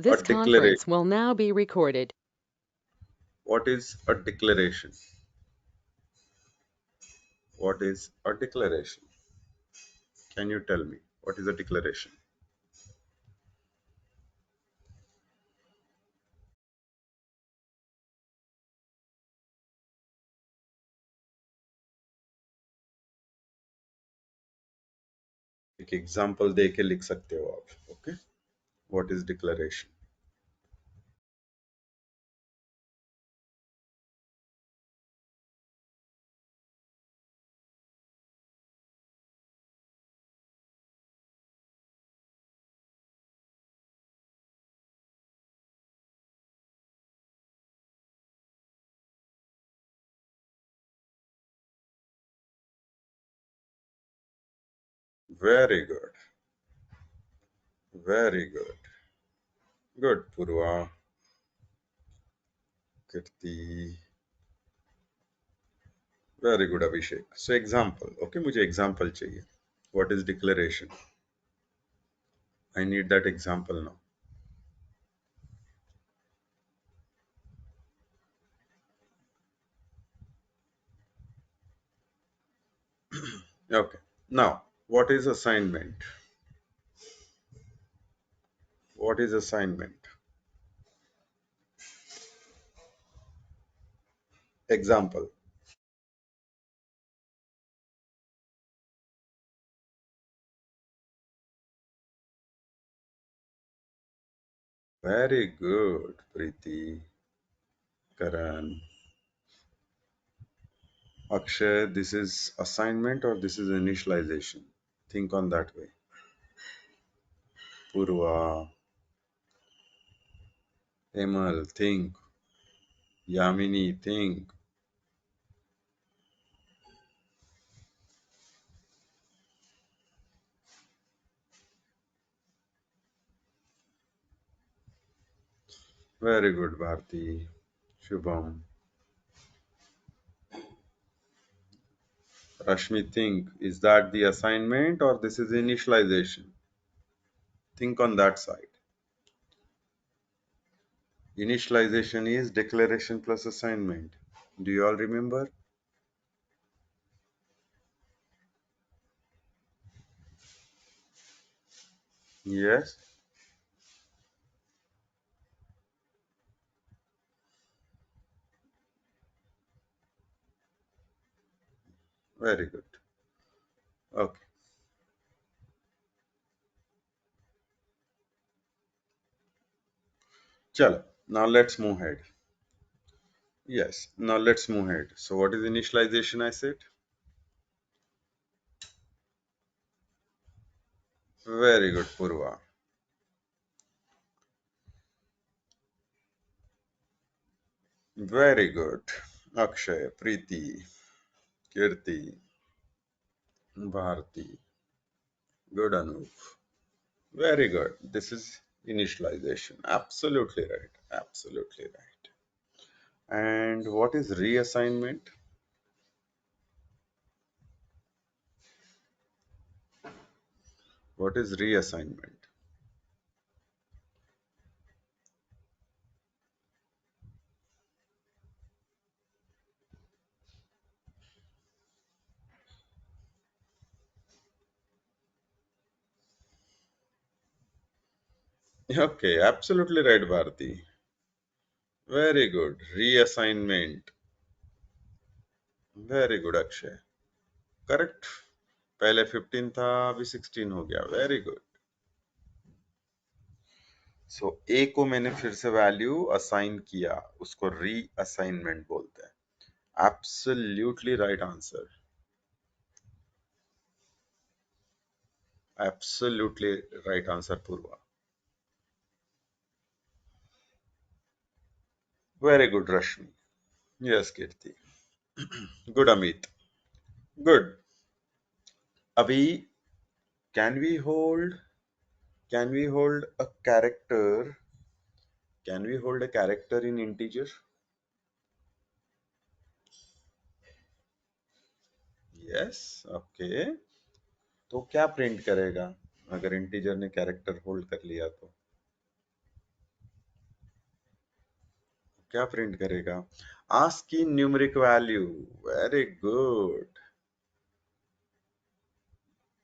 This conference will now be recorded. What is a declaration? What is a declaration? Can you tell me what is a declaration? एक example दे के लिख सकते हो आप. Okay, what is declaration? Very good, very good. Good Purva, Kirti. Very good Abhishek. So example. Okay, मुझे example चाहिए. What is declaration? I need that example now. Okay. Now, what is assignment? What is assignment? Example. Very good, Preeti, Karan, Akshay. This is assignment or this is initialization? Think on that way. Purva, Hemal, think. Yamini, think. Very good, Bharti. Shubham. Rashmi, think. Is that the assignment or this is initialization? Think on that side. Initialization is declaration plus assignment. Do you all remember? Yes. Very good. Okay. Chalo. Now let's move ahead. Yes. Now let's move ahead. So what is initialization, I said? Very good, Purva. Very good. Akshay, Preeti, Kirti, Bharti. Good, Anup. Very good. This is initialization. Absolutely right. Absolutely right. And what is reassignment? What is reassignment? Okay, absolutely right, Bharti. Very good. Reassignment. Very good, Akshay. Correct. पहले 15 था, अभी 16 हो गया. Very good. सो ए को मैंने फिर से value assign किया, उसको री असाइनमेंट बोलते हैं. Absolutely right answer. Absolutely right answer, Purva. Very good, Rashmi. Yes, Kirti. Good, Amit. Good. अभी can we hold can we hold a character can we hold a character in integer? Yes. Okay. तो क्या print करेगा अगर इंटीजर ने character hold कर लिया तो? क्या प्रिंट करेगा? ASCII numeric value. Very good.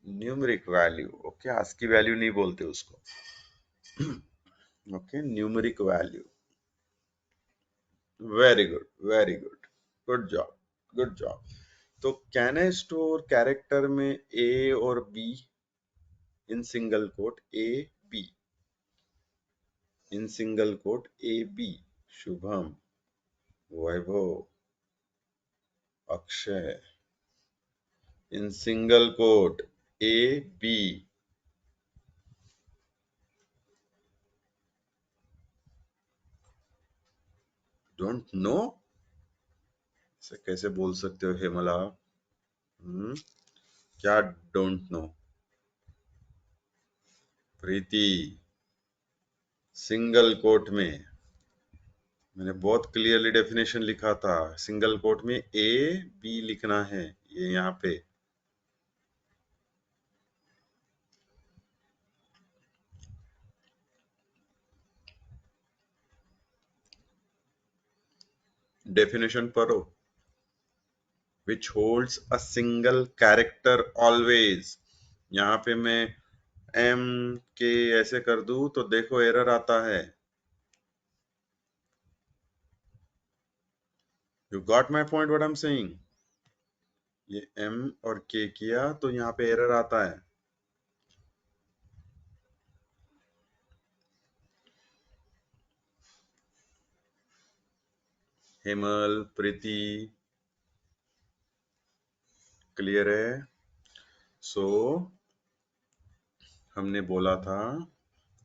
Numeric value, okay, ASCII value नहीं बोलते उसको। Okay, numeric value. Very good, very good, good job, good job. तो कैन आई स्टोर कैरेक्टर में ए और B in single quote? A B, in single quote A B. Shubham, Vaibhav, Akshay, in single quote A B. Don't know? इसे कैसे बोल सकते हो हेमला? क्या don't know? Preeti, single quote में मैंने बहुत क्लियरली डेफिनेशन लिखा था, सिंगल कोट में ए बी लिखना है, ये यहाँ पे। डेफिनेशन पढ़ो। विच holds a single character always. यहाँ पे मैं एम के ऐसे कर दूं तो देखो एरर आता है। You got my point what I am saying? ये एम और के किया तो यहाँ पे एरर आता है। हेमल, प्रीति, क्लियर है? सो हमने बोला था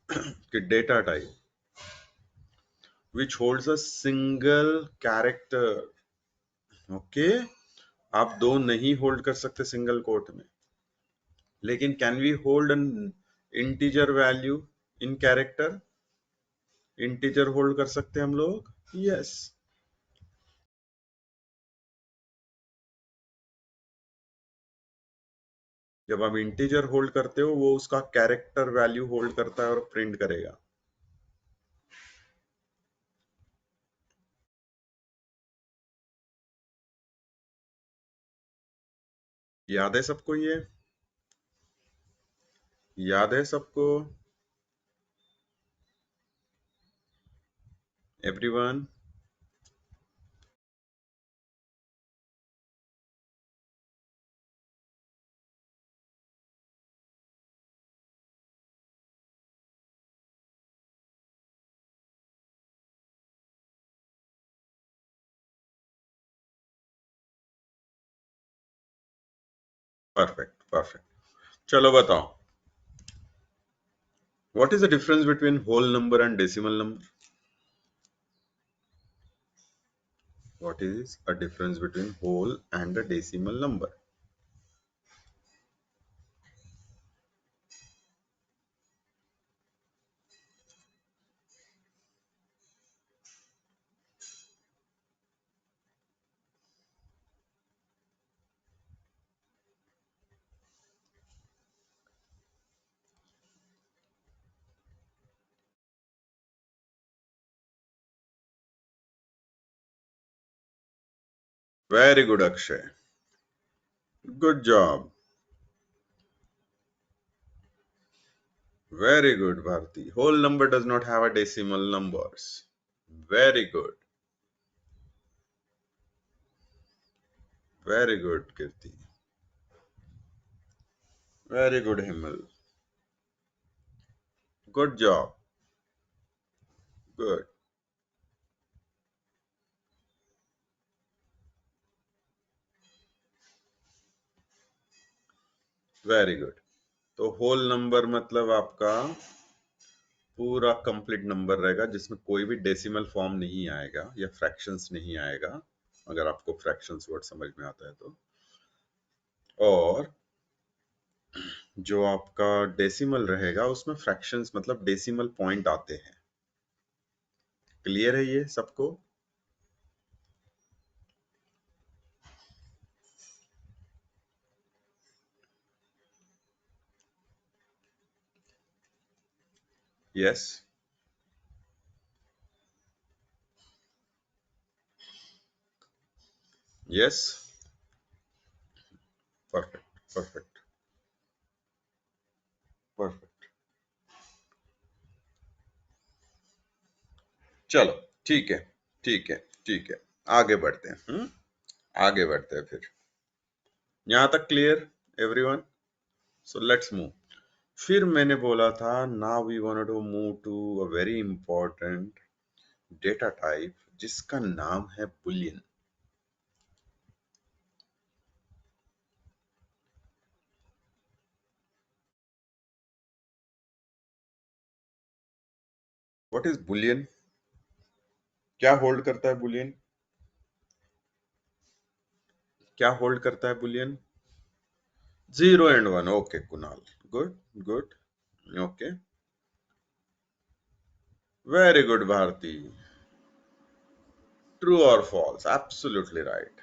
कि data type which holds a single character. Okay, आप दो नहीं होल्ड कर सकते सिंगल कोट में, लेकिन can we hold an integer value in character? Integer hold कर सकते हैं हम लोग, यस। जब आप इंटीजर होल्ड करते हो वो उसका कैरेक्टर वैल्यू होल्ड करता है और प्रिंट करेगा। याद है सबको? ये याद है सबको? एवरीवन? Perfect, perfect. चलो बताओ, what is the difference between whole number and decimal number? What is a difference between whole and a decimal number? Very good, Akshay. Good job. Very good, Bharti. Whole number does not have a decimal numbers. Very good. Very good, Kirti. Very good, Himal. Good job. Good. Very good. तो whole number मतलब आपका पूरा complete number रहेगा जिसमें कोई भी decimal form नहीं आएगा या फ्रैक्शंस नहीं आएगा, अगर आपको फ्रैक्शंस वर्ड समझ में आता है तो। और जो आपका डेसिमल रहेगा उसमें फ्रैक्शंस मतलब डेसिमल पॉइंट आते हैं। क्लियर है ये सबको? Yes. Yes, perfect, perfect, perfect. चलो, ठीक है, ठीक है, ठीक है, आगे बढ़ते हैं। आगे बढ़ते हैं फिर। यहां तक clear everyone? So let's move. फिर मैंने बोला था now we want to move to a very important data type जिसका नाम है बुलियन। What is Boolean? क्या होल्ड करता है बुलियन? क्या होल्ड करता है Boolean? 0 and 1। Okay Kunal, good, good, okay, very good Bharti. True और false? Absolutely right.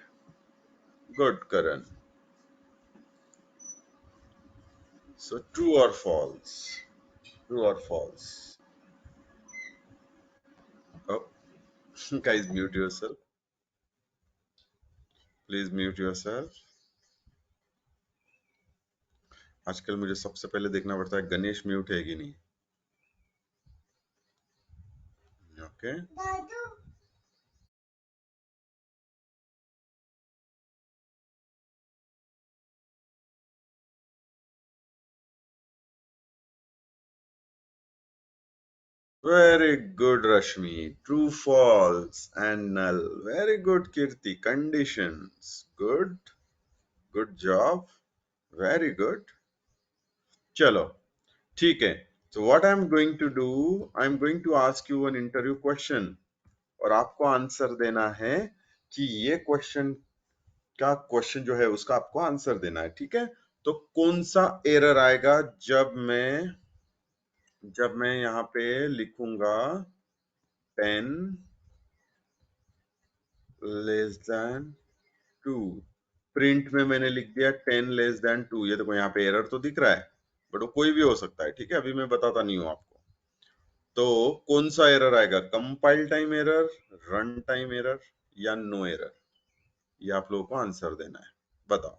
Good Karan. So true और फॉल्स? ट्रू और false? guys mute yourself, please mute yourself। आजकल मुझे सबसे पहले देखना पड़ता है गणेश म्यूट है कि नहीं। Okay, very good Rashmi. True, false and null. Very good Kirti. Conditions, good, good job, very good. चलो, ठीक है। So what I'm going to do, I'm going to ask you an interview question और आपको आंसर देना है कि ये क्वेश्चन का क्वेश्चन जो है उसका आपको आंसर देना है, ठीक है? तो कौन सा एरर आएगा जब मैं यहाँ पे लिखूंगा 10 लेस देन 2। प्रिंट में मैंने लिख दिया 10 लेस देन 2। ये देखो यहाँ पे एरर तो दिख रहा है, बट वो कोई भी हो सकता है, ठीक है? अभी मैं बताता नहीं हूँ आपको। तो कौन सा एरर आएगा? Compile time error, run time error या नो एरर? ये आप लोगों को आंसर देना है, बताओ।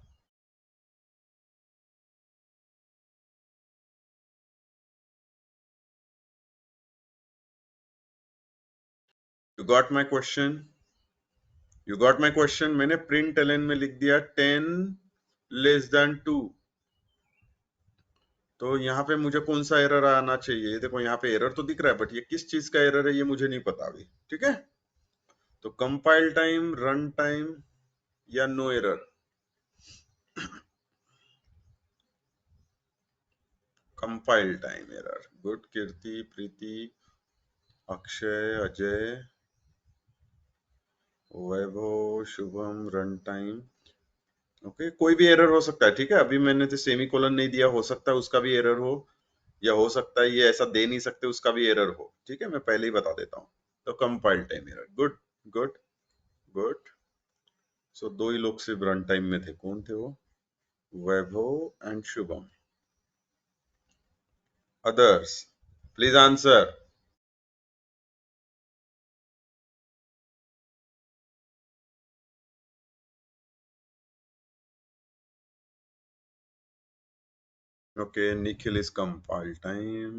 You got my question? You got my question? मैंने प्रिंट एलन में लिख दिया 10 लेस देन 2। तो यहाँ पे मुझे कौन सा एरर आना चाहिए? देखो यहाँ पे एरर तो दिख रहा है, बट ये किस चीज का एरर है ये मुझे नहीं पता अभी, ठीक है? तो कंपाइल टाइम, रन टाइम या no error? Compile time error. Good Kirti, Preeti, Akshay, Ajay, Vaibhav, Shubham. Run time, okay, कोई भी एरर हो सकता है, ठीक है? अभी मैंने तो सेमी कोलन नहीं दिया, हो सकता है उसका भी एरर हो, या हो सकता है ये ऐसा दे नहीं सकते उसका भी एरर हो, ठीक है? मैं पहले ही बता देता हूँ। तो compile time error. Good, good, good. So दो ही लोग सिर्फ रन टाइम में थे, कौन थे वो? Vaibhav and Shubham. Others please answer. Okay, Nikhil is compile time,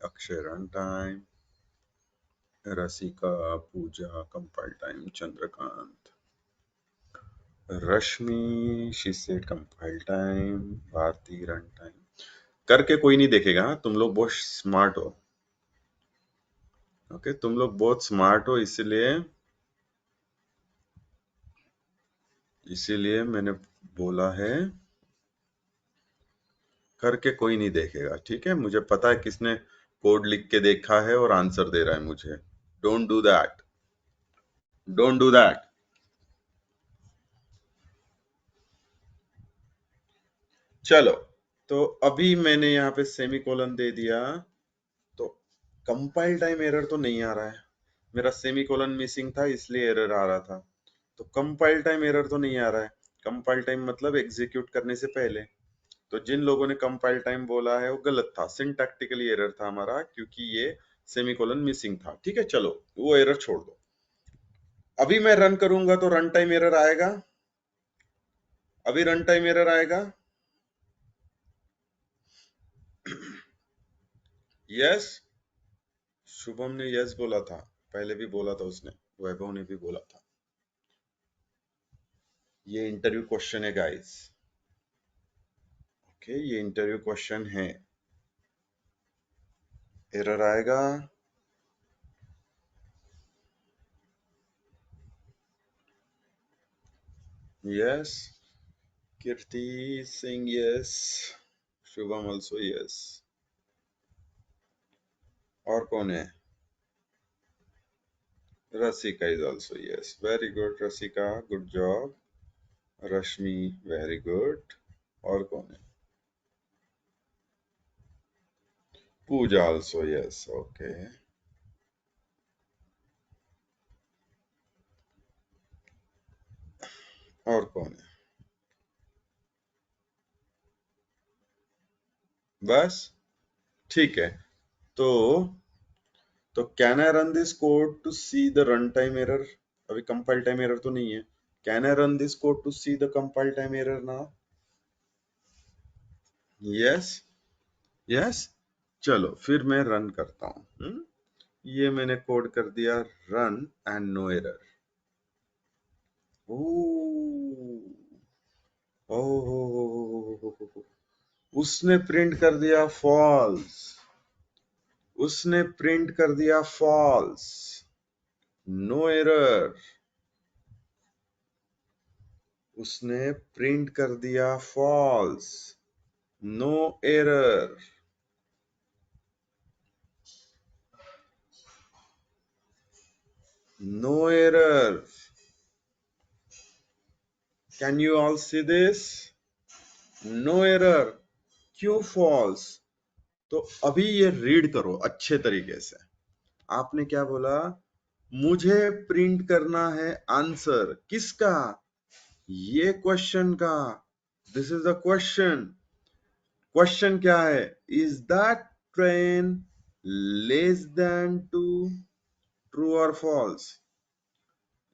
Akshay run time, Rasika, Pooja compile time, Chandrakant, Rashmi she said compile time, Bharti run time. करके कोई नहीं देखेगा, हाँ? तुम लोग बहुत स्मार्ट हो, ओके? तुम लोग बहुत स्मार्ट हो, इसीलिए मैंने बोला है करके कोई नहीं देखेगा, ठीक है? मुझे पता है किसने कोड लिख के देखा है और आंसर दे रहा है मुझे। Don't do that, don't do that. चलो, तो अभी मैंने यहाँ पे सेमीकोलन दे दिया, तो कंपाइल टाइम एरर तो नहीं आ रहा है। मेरा सेमीकोलन मिसिंग था इसलिए एरर आ रहा था। तो कंपाइल टाइम एरर तो नहीं आ रहा है। कंपाइल टाइम मतलब एग्जीक्यूट करने से पहले। तो जिन लोगों ने कंपाइल टाइम बोला है वो गलत था, सिंटैक्टिकली एरर था हमारा, क्योंकि ये सेमीकोलन मिसिंग था, ठीक है? चलो वो एरर छोड़ दो। अभी मैं रन करूंगा तो रन टाइम एरर आएगा? अभी रन टाइम एरर आएगा। यस, शुभम ने यस बोला था, पहले भी बोला था उसने, वैभव ने भी बोला था। ये इंटरव्यू क्वेश्चन है गाइस। ओके, ये इंटरव्यू क्वेश्चन है। एरर आएगा। Yes, Kirti Singh yes, Shubham also yes. और कौन है? Rasika is also yes. Very good Rasika, good job. Rashmi, very good. और कौन है? पूजा ऑल्सो यस। ओके, और कौन है? बस, ठीक है। तो can I run this code to see the run time error? अभी कंपाइल टाइम एरर तो नहीं है। Can I run this code to see the compile time error now? Yes, yes. चलो फिर मैं रन करता हूं। ये मैंने कोड कर दिया, run and no error. Oh, उसने प्रिंट कर दिया फॉल्स। उसने प्रिंट कर दिया फॉल्स, नो एरर। उसने प्रिंट कर दिया false, no error. No error. Can you all see this? No error. क्यों फॉल्स? तो अभी ये रीड करो अच्छे तरीके से। आपने क्या बोला? मुझे प्रिंट करना है आंसर किसका? ये क्वेश्चन का। This is the question. Question क्या है? Is that ten less than 2? True और false?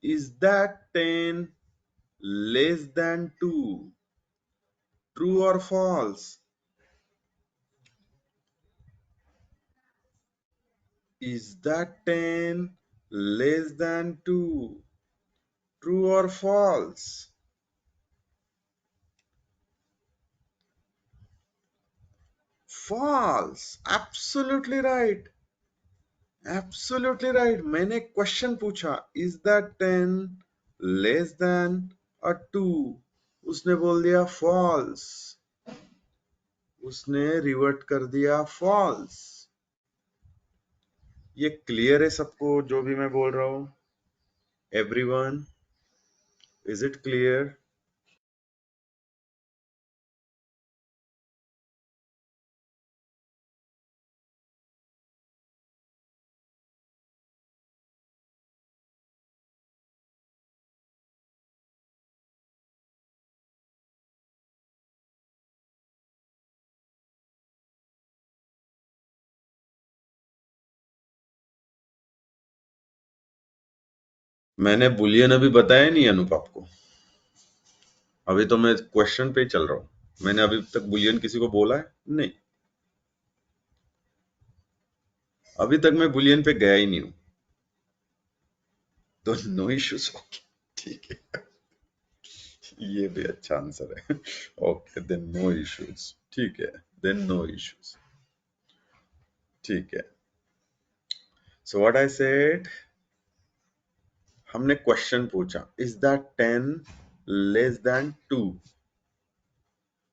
Is that 10 less than 2? True और false? Is that 10 less than 2? True और false? False. Absolutely right, absolutely right. मैंने question पूछा, is that 10 less than a 2? उसने बोल दिया फॉल्स। उसने revert कर दिया फॉल्स। ये क्लियर है सबको जो भी मैं बोल रहा हूं? Everyone, is it clear? मैंने बुलियन अभी बताया नहीं अनूप आपको? अभी तो मैं क्वेश्चन पे ही चल रहा हूं। मैंने अभी तक बुलियन किसी को बोला है? नहीं, अभी तक मैं बुलियन पे गया ही नहीं हूं। तो नो इश्यूज। ठीक है, ये भी अच्छा आंसर है। Okay, then no issues. ठीक है, देन नो इश्यूज। ठीक है। सो व्हाट आई सेड, हमने क्वेश्चन पूछा, इज दैट 10 लेस देन 2?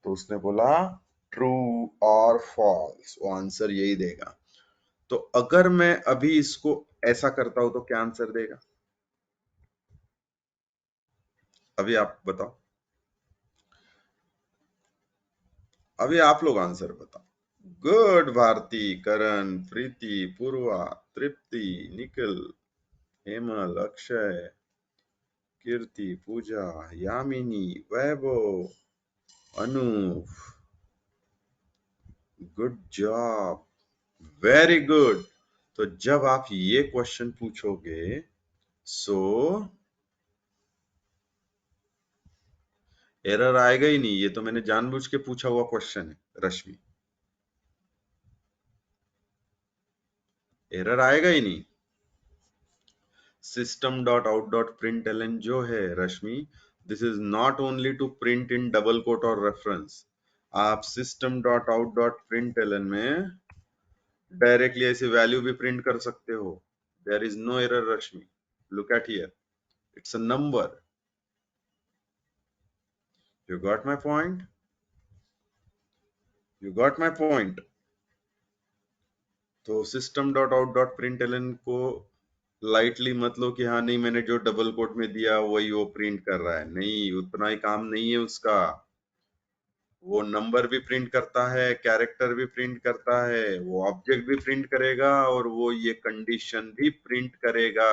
तो उसने बोला ट्रू और फॉल्स, वो आंसर यही देगा। तो अगर मैं अभी इसको ऐसा करता हूं तो क्या आंसर देगा? अभी आप बताओ, अभी आप लोग आंसर बताओ। Good Bharti, Karan, Preeti, Purva, Tripti, Nikhil, Hemal, Akshay, Kirti, Pooja, Yamini, Vaibhav, Anoop, good job, very good. तो जब आप ये क्वेश्चन पूछोगे, सो एरर आएगा ही नहीं, ये तो मैंने जानबूझ के पूछा हुआ क्वेश्चन है रश्मि, एरर आएगा ही नहीं। system dot out dot println जो है Rashmi, this is not only to print in double quote और रेफरेंस। आप system dot out dot println में डायरेक्टली ऐसे वैल्यू भी प्रिंट कर सकते हो। There is no error Rashmi, look at here, it's a number. You got my point, you got my point. तो system dot out dot println को lightly मत लो कि हाँ नहीं मैंने जो डबल कोट में दिया वही वो प्रिंट कर रहा है, नहीं, उतना ही काम नहीं है उसका। वो नंबर भी प्रिंट करता है, कैरेक्टर भी प्रिंट करता है, वो ऑब्जेक्ट भी प्रिंट करेगा और वो ये कंडीशन भी प्रिंट करेगा।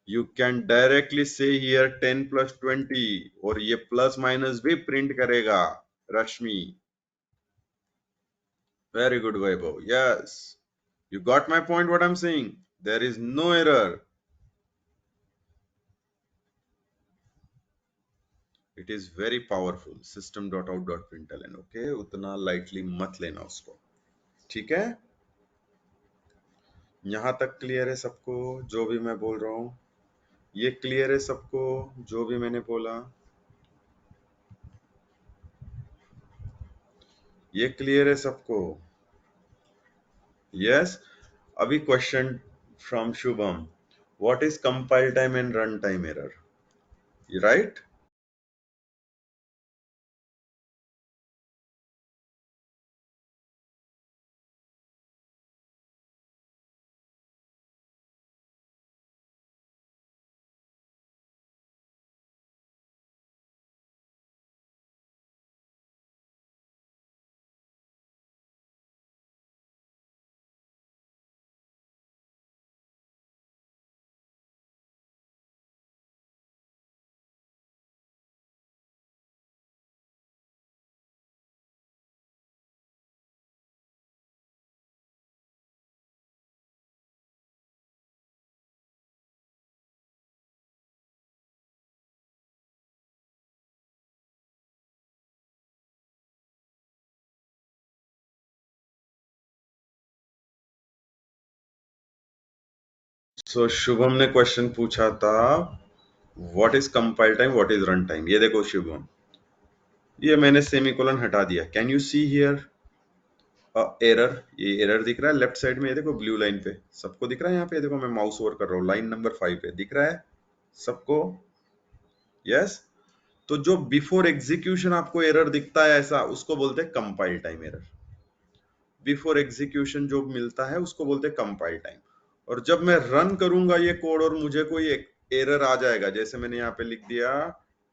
यू कैन डायरेक्टली से हियर 10 प्लस 20 और ये प्लस माइनस भी प्रिंट करेगा Rashmi. Very good Vaibhav, yes, you got my point what I'm saying, there is no error, it is very powerful system.out.println, okay, उतना lightly मत लेना उसको, ठीक है। यहां तक क्लियर है सबको जो भी मैं बोल रहा हूं? ये क्लियर है सबको जो भी मैंने बोला? ये क्लियर है सबको? यस। अभी question from Shubham, what is compile time and run time error, right? So Shubham ने क्वेश्चन पूछा था what is compile time, what is run time. ये देखो शुभम, ये मैंने सेमीकोलन हटा दिया, can you see here error, ये एरर दिख रहा है लेफ्ट साइड में, ये देखो ब्लू लाइन पे, सबको दिख रहा है यहाँ पे, ये देखो मैं माउस ओवर कर रहा हूँ लाइन नंबर 5 पे, दिख रहा है सबको? यस। तो जो बिफोर एग्जीक्यूशन आपको एरर दिखता है ऐसा, उसको बोलते हैं compile time error. Before execution जो मिलता है उसको बोलते हैं कंपाइल टाइम। और जब मैं रन करूंगा ये कोड और मुझे कोई एरर आ जाएगा, जैसे मैंने यहाँ पे लिख दिया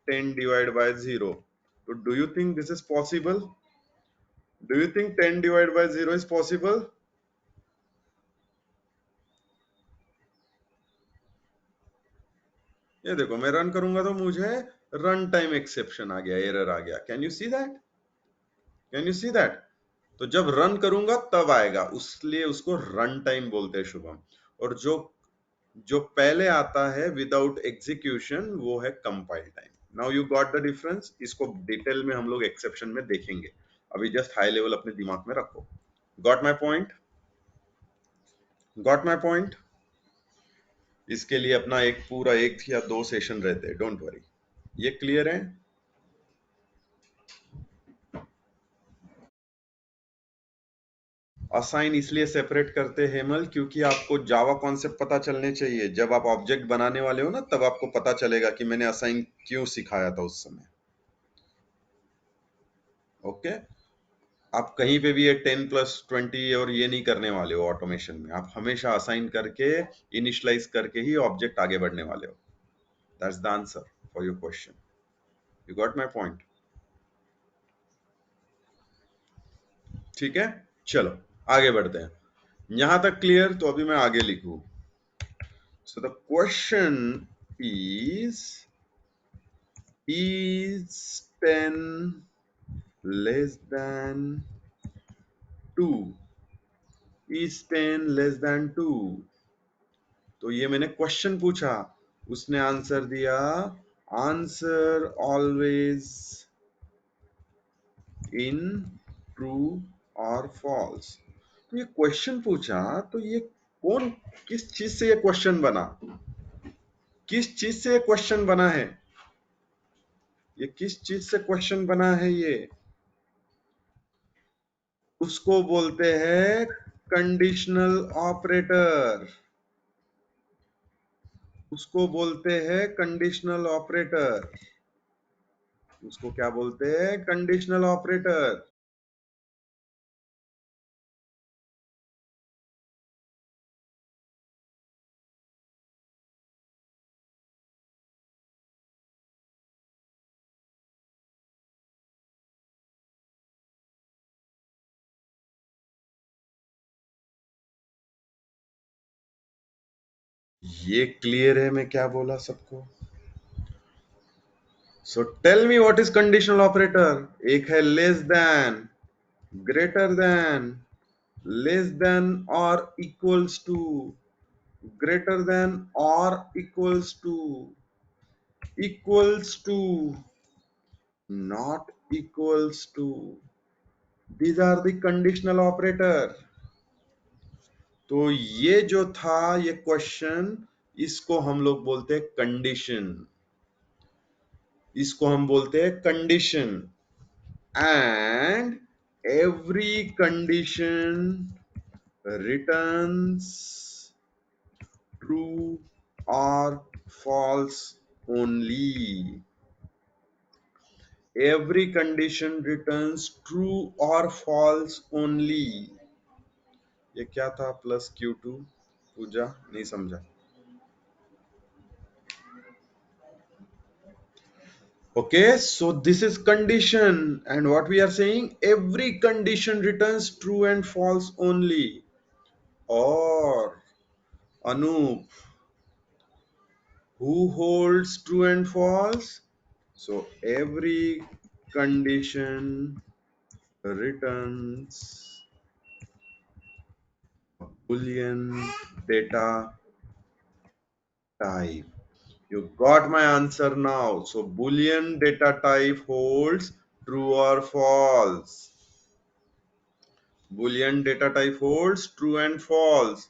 10 डिवाइड बाय 0, तो do you think this is possible? Do you think 10 divide by 0 is possible? ये देखो मैं रन करूंगा तो मुझे रन टाइम एक्सेप्शन आ गया, एरर आ गया, can you see that? Can you see that? तो जब रन करूंगा तब आएगा, उसलिए उसको रन टाइम बोलते हैं शुभम। और जो जो पहले आता है विदाउट एग्जीक्यूशन वो है compile time. Now you got the difference, इसको डिटेल में हम लोग एक्सेप्शन में देखेंगे, अभी जस्ट हाई लेवल अपने दिमाग में रखो। Got my point? Got my point? इसके लिए अपना एक पूरा एक या दो सेशन रहते हैं, डोंट वरी। ये क्लियर है? असाइन इसलिए सेपरेट करते हैं हेमल, क्योंकि आपको जावा कॉन्सेप्ट पता चलने चाहिए। जब आप ऑब्जेक्ट बनाने वाले हो ना, तब आपको पता चलेगा कि मैंने असाइन क्यों सिखाया था उस समय, ओके? आप कहीं पे भी ये 10 प्लस 20 और ये नहीं करने वाले हो ऑटोमेशन में, आप हमेशा असाइन करके इनिशियलाइज करके ही ऑब्जेक्ट आगे बढ़ने वाले हो। That's the answer for your question, you got my point? ठीक है, चलो आगे बढ़ते हैं। यहां तक क्लियर? तो अभी मैं आगे लिखूं। So the question is 10 less than 2, is 10 less than 2? तो ये मैंने क्वेश्चन पूछा, उसने आंसर दिया आंसर ऑलवेज इन ट्रू और फॉल्स। तो ये क्वेश्चन पूछा, तो ये कौन, किस चीज से ये क्वेश्चन बना, किस चीज से ये क्वेश्चन बना है, ये किस चीज से क्वेश्चन बना है, ये उसको बोलते हैं कंडीशनल ऑपरेटर, उसको बोलते हैं कंडीशनल ऑपरेटर, उसको क्या बोलते हैं, कंडीशनल ऑपरेटर। ये क्लियर है मैं क्या बोला सबको? So tell me what is conditional operator. एक है less than, greater than, less than और equals to, greater than or equals to, equals to, not equals to. These are the conditional operator. तो ये जो था ये क्वेश्चन, इसको हम लोग बोलते हैं कंडीशन, इसको हम बोलते हैं condition. And every condition returns true और false only. Every condition returns true or false only. ये क्या था प्लस Q2? पूजा नहीं समझा। Okay, so this is condition, and what we are saying, every condition returns true and false only. Or Anup, who holds true and false? So every condition returns Boolean data type. You got my answer now. So Boolean data type holds true or false. Boolean data type holds true and false.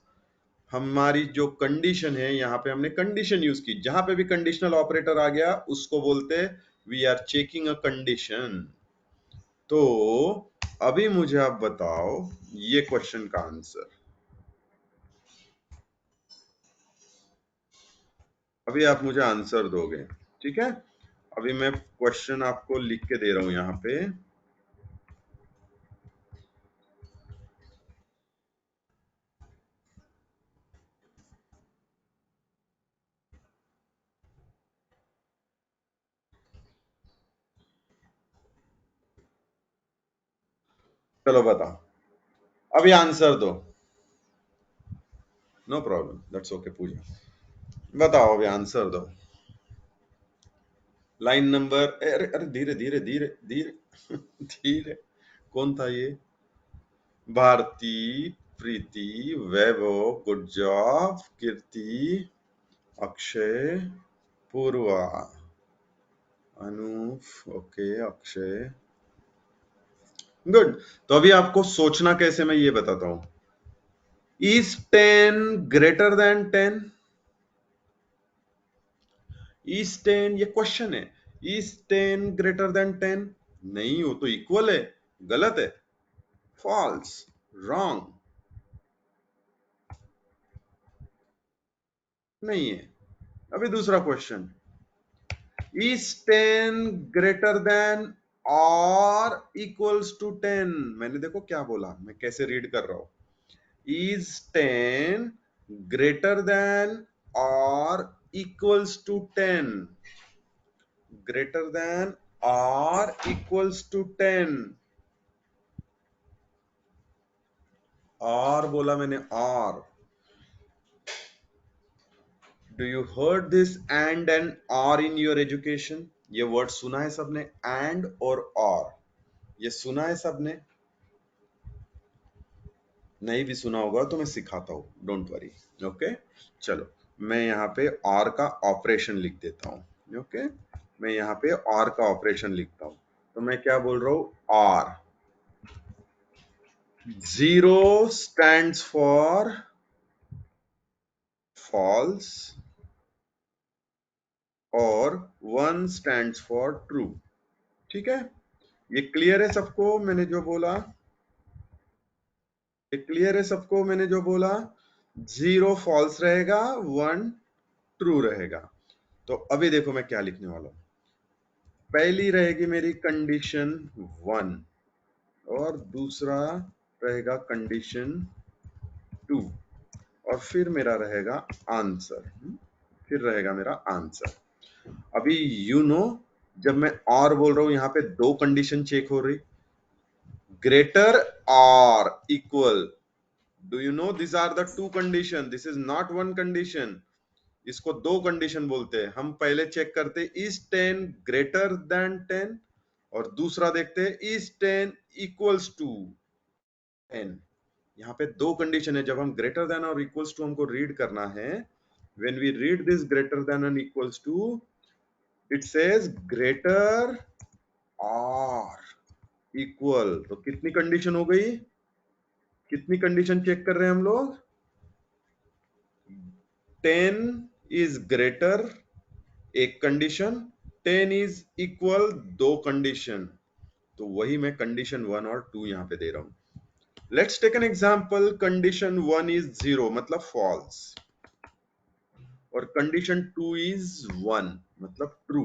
हमारी जो condition है, यहाँ पे हमने condition use की, जहां पे भी कंडीशनल ऑपरेटर आ गया उसको बोलते we are checking a condition. तो अभी मुझे आप बताओ ये क्वेश्चन का आंसर। अभी आप मुझे आंसर दोगे, ठीक है? अभी मैं क्वेश्चन आपको लिख के दे रहा हूं यहाँ पे। चलो बताओ, अभी आंसर दो। नो प्रॉब्लम, दैट्स ओके पूजा। बताओ अभी आंसर दो। लाइन नंबर, अरे अरे धीरे धीरे धीरे धीरे धीरे। कौन था ये? भारती, प्रीति, वैभव, गुड जॉब, कीर्ति, अक्षय, पूर्वा, अनूप, ओके अक्षय, गुड। तो अभी आपको सोचना कैसे, मैं ये बताता हूं। Is 10 greater than 10? इज 10, ये क्वेश्चन है, इज 10 ग्रेटर देन 10? नहीं, वो तो इक्वल है, गलत है, फॉल्स, रॉन्ग, नहीं है। अभी दूसरा क्वेश्चन, इज 10 ग्रेटर देन और इक्वल्स टू 10? मैंने देखो क्या बोला, मैं कैसे रीड कर रहा हूं, इज 10 ग्रेटर देन और इक्वल्स टू 10, ग्रेटर देन और इक्वल्स टू 10, और बोला मैंने, और do you heard this and and और इन योर एजुकेशन? ये वर्ड सुना है सबने, एंड और ये सुना है सबने? नहीं भी सुना होगा तो मैं सिखाता हूं, डोंट वरी। ओके, चलो मैं यहाँ पे और का ऑपरेशन लिख देता हूं। ओके, मैं यहाँ पे और का ऑपरेशन लिखता हूं, तो मैं क्या बोल रहा हूं, और 0 स्टैंड्स फॉर फॉल्स और 1 स्टैंड्स फॉर ट्रू। ठीक है, ये क्लियर है सबको मैंने जो बोला, ये क्लियर है सबको मैंने जो बोला, 0 फॉल्स रहेगा, 1 ट्रू रहेगा। तो अभी देखो मैं क्या लिखने वाला हूं, पहली रहेगी मेरी कंडीशन 1 और दूसरा रहेगा कंडीशन 2 और फिर मेरा रहेगा आंसर, फिर रहेगा मेरा आंसर। अभी यू नो जब मैं और बोल रहा हूं यहां पे दो कंडीशन चेक हो रही, ग्रेटर और equal. Do you know this are the two condition, this is not one condition, इसको दो कंडीशन बोलते हैं। हम पहले चेक करते इज 10 ग्रेटर देन 10 और दूसरा देखते हैं इज 10 इक्वल्स टू 10। यहाँ पे दो कंडीशन है, जब हम ग्रेटर देन और इक्वल्स टू हमको रीड करना है, when we read this greater than and equals to, it says greater और इक्वल। तो कितनी कंडीशन हो गई, कितनी कंडीशन चेक कर रहे हैं हम लोग, 10 इज ग्रेटर एक कंडीशन, 10 इज इक्वल दो कंडीशन। तो वही मैं कंडीशन 1 और 2 यहां पे दे रहा हूं। Let's take an example, condition 1 is 0 मतलब फॉल्स और कंडीशन 2 इज 1 मतलब ट्रू।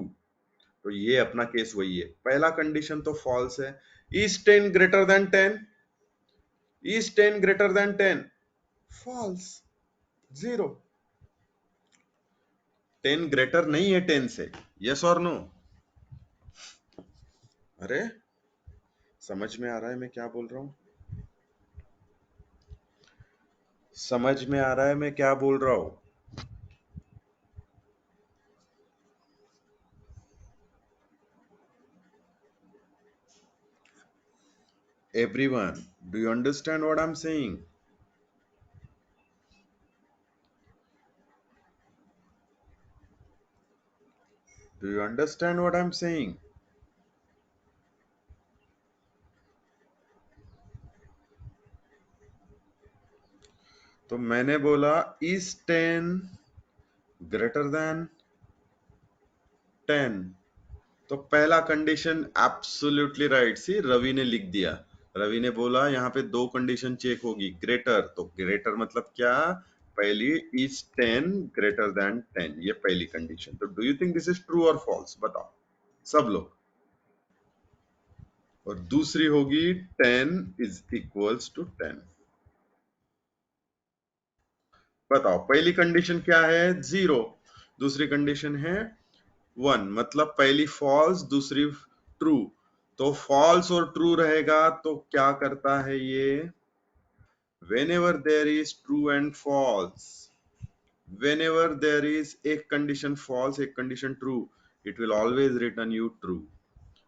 तो ये अपना केस वही है, पहला कंडीशन तो फॉल्स है, is 10 greater than 10, is 10 greater than 10, false, 0। 10 greater नहीं है 10 से, यस और नो? अरे समझ में आ रहा है मैं क्या बोल रहा हूं, समझ में आ रहा है मैं क्या बोल रहा हूं? Everyone, do you understand what I'm saying? Do you understand what I'm saying? तो मैंने बोला is 10 greater than 10, तो पहला कंडीशन एब्सोल्युटली राइट। सी रवि ने लिख दिया, रवि ने बोला यहाँ पे दो कंडीशन चेक होगी, ग्रेटर, तो ग्रेटर मतलब क्या, पहली इज 10 ग्रेटर देन 10, ये पहली कंडीशन। तो do you think this is true और फॉल्स, बताओ सब लोग। और दूसरी होगी 10 इज इक्वल्स टू 10, बताओ पहली कंडीशन क्या है, 0, दूसरी कंडीशन है 1, मतलब पहली फॉल्स दूसरी ट्रू। तो फॉल्स और ट्रू रहेगा तो क्या करता है ये, whenever there is true and false, whenever there is एक कंडीशन false एक condition true, it will always return you true।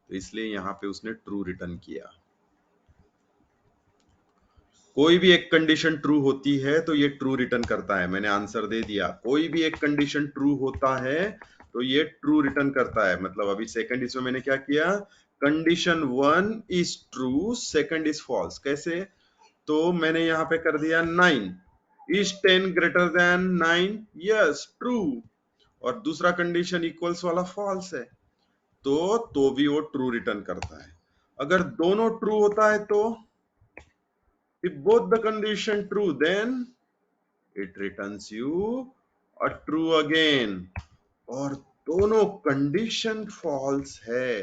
तो इसलिए यहाँ पे उसने ट्रू रिटर्न किया। कोई भी एक कंडीशन ट्रू होती है तो ये ट्रू रिटर्न करता है, मैंने आंसर दे दिया, कोई भी एक कंडीशन ट्रू होता है तो ये ट्रू रिटर्न करता है। मतलब अभी सेकंड इसमें मैंने क्या किया, condition 1 is true, second is false. कैसे, तो मैंने यहाँ पे कर दिया 9, is 10 greater than 9, yes true, और दूसरा कंडीशन इक्वल्स वाला फॉल्स है, तो भी वो ट्रू रिटर्न करता है। अगर दोनों ट्रू होता है तो, if both the condition true, then it returns you a true again। और दोनों कंडीशन फॉल्स है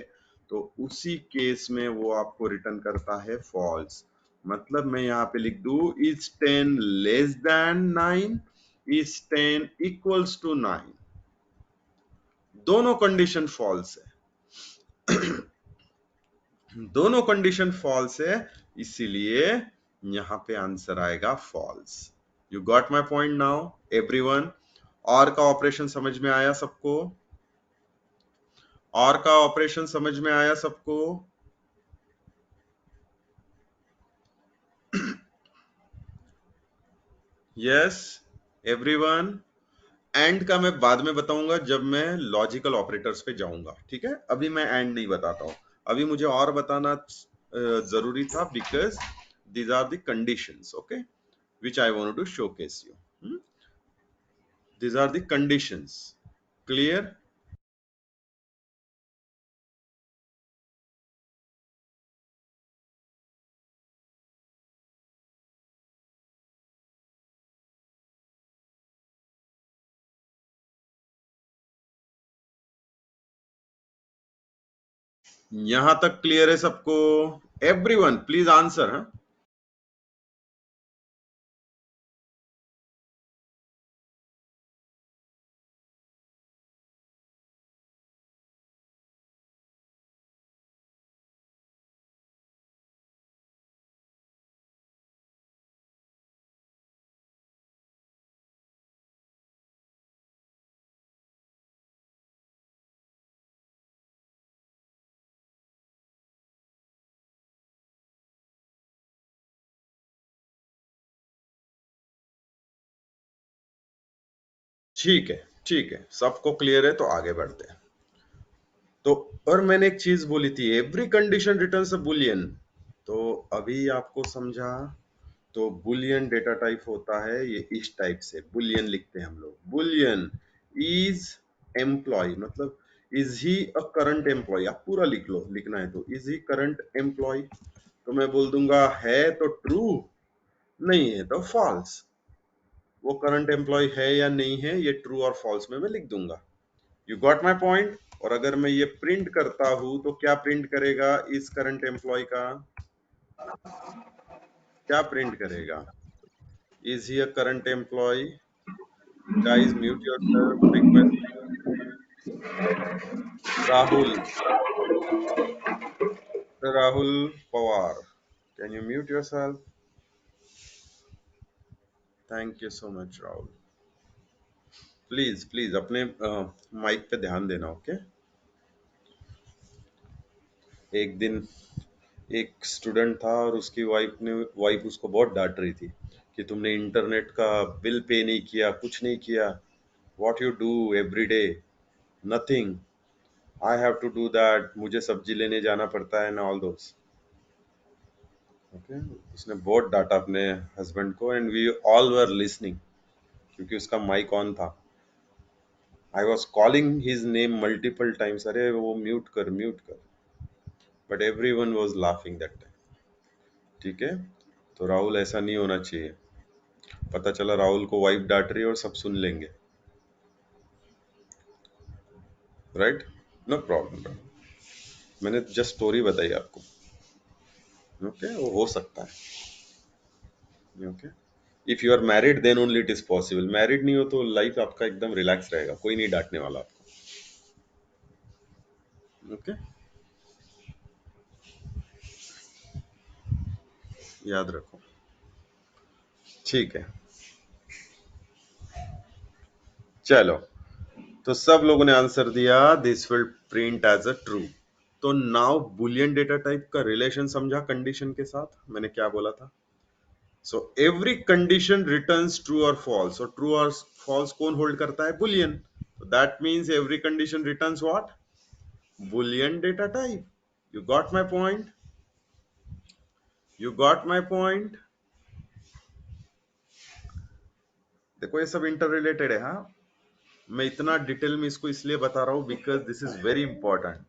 तो उसी केस में वो आपको रिटर्न करता है फॉल्स। मतलब मैं यहाँ पे लिख दू, is 10 less than 9, is 10 equals to 9, दोनों कंडीशन फॉल्स है, दोनों कंडीशन फॉल्स है, इसीलिए यहां पे आंसर आएगा false. You got my point now everyone? और का ऑपरेशन समझ में आया सबको? और का ऑपरेशन समझ में आया सबको? Yes everyone? एंड का मैं बाद में बताऊंगा जब मैं लॉजिकल ऑपरेटर्स पे जाऊंगा, ठीक है? अभी मैं एंड नहीं बताता हूं। अभी मुझे और बताना जरूरी था because these are the conditions, okay, which I want to showcase you. These are the conditions. Clear? यहां तक क्लियर है सबको? Everyone please answer. हाँ, ठीक है, ठीक है, सबको क्लियर है तो आगे बढ़ते हैं। तो और मैंने एक चीज बोली थी, एवरी कंडीशन रिटर्न्स अ बुलियन। तो अभी आपको समझा। तो बुलियन डेटा टाइप होता है ये इस टाइप से, बुलियन लिखते हैं हम लोग। बुलियन इज एम्प्लॉय, मतलब is he a current employee. आप पूरा लिख लो, लिखना है तो इज ही करंट एम्प्लॉय। तो मैं बोल दूंगा है तो ट्रू, नहीं है तो फॉल्स। वो करंट एम्प्लॉय है या नहीं है, ये ट्रू और फॉल्स में मैं लिख दूंगा। You got my point? और अगर मैं ये प्रिंट करता हूं तो क्या प्रिंट करेगा इस करंट एम्प्लॉय का? क्या प्रिंट करेगा? Is he a current employee? Guys, mute yourself. Requesting Rahul. Rahul Pawar. Can you mute yourself? Thank you so much, Rahul. Please please अपने माइक पे ध्यान देना, ओके? एक दिन एक स्टूडेंट था और उसकी वाइफ उसको बहुत डांट रही थी कि तुमने इंटरनेट का बिल पे नहीं किया, कुछ नहीं किया। What you do every day? Nothing. I have to do that, मुझे सब्जी लेने जाना पड़ता है ना, ऑल दोस। ओके, उसने बहुत डांटा अपने हस्बैंड को and we all were listening क्योंकि उसका माइक ऑन था। I was calling his name multiple times, अरे वो म्यूट कर, म्यूट कर, but everyone was laughing that time. ठीक है, तो राहुल ऐसा नहीं होना चाहिए। पता चला राहुल को वाइफ डांट रही है और सब सुन लेंगे, राइट? नो प्रॉब्लम, मैंने जस्ट स्टोरी बताई आपको। ओके, वो हो सकता है। Okay, if you are married then only it is possible. Married नहीं हो तो लाइफ आपका एकदम रिलैक्स रहेगा, कोई नहीं डांटने वाला आपको। ओके, याद रखो। ठीक है, चलो। तो सब लोगों ने आंसर दिया, this will print as a true. तो नाउ बुलियन डेटा टाइप का रिलेशन समझा कंडीशन के साथ, मैंने क्या बोला था? So every condition returns true और फॉल्स, और ट्रू और फॉल्स कौन होल्ड करता है? बुलियन। तो that means every condition returns what? Boolean data type. You got my point? You got my point? देखो ये सब इंटर रिलेटेड है। हाँ, मैं इतना डिटेल में इसको इसलिए बता रहा हूं because this is very important.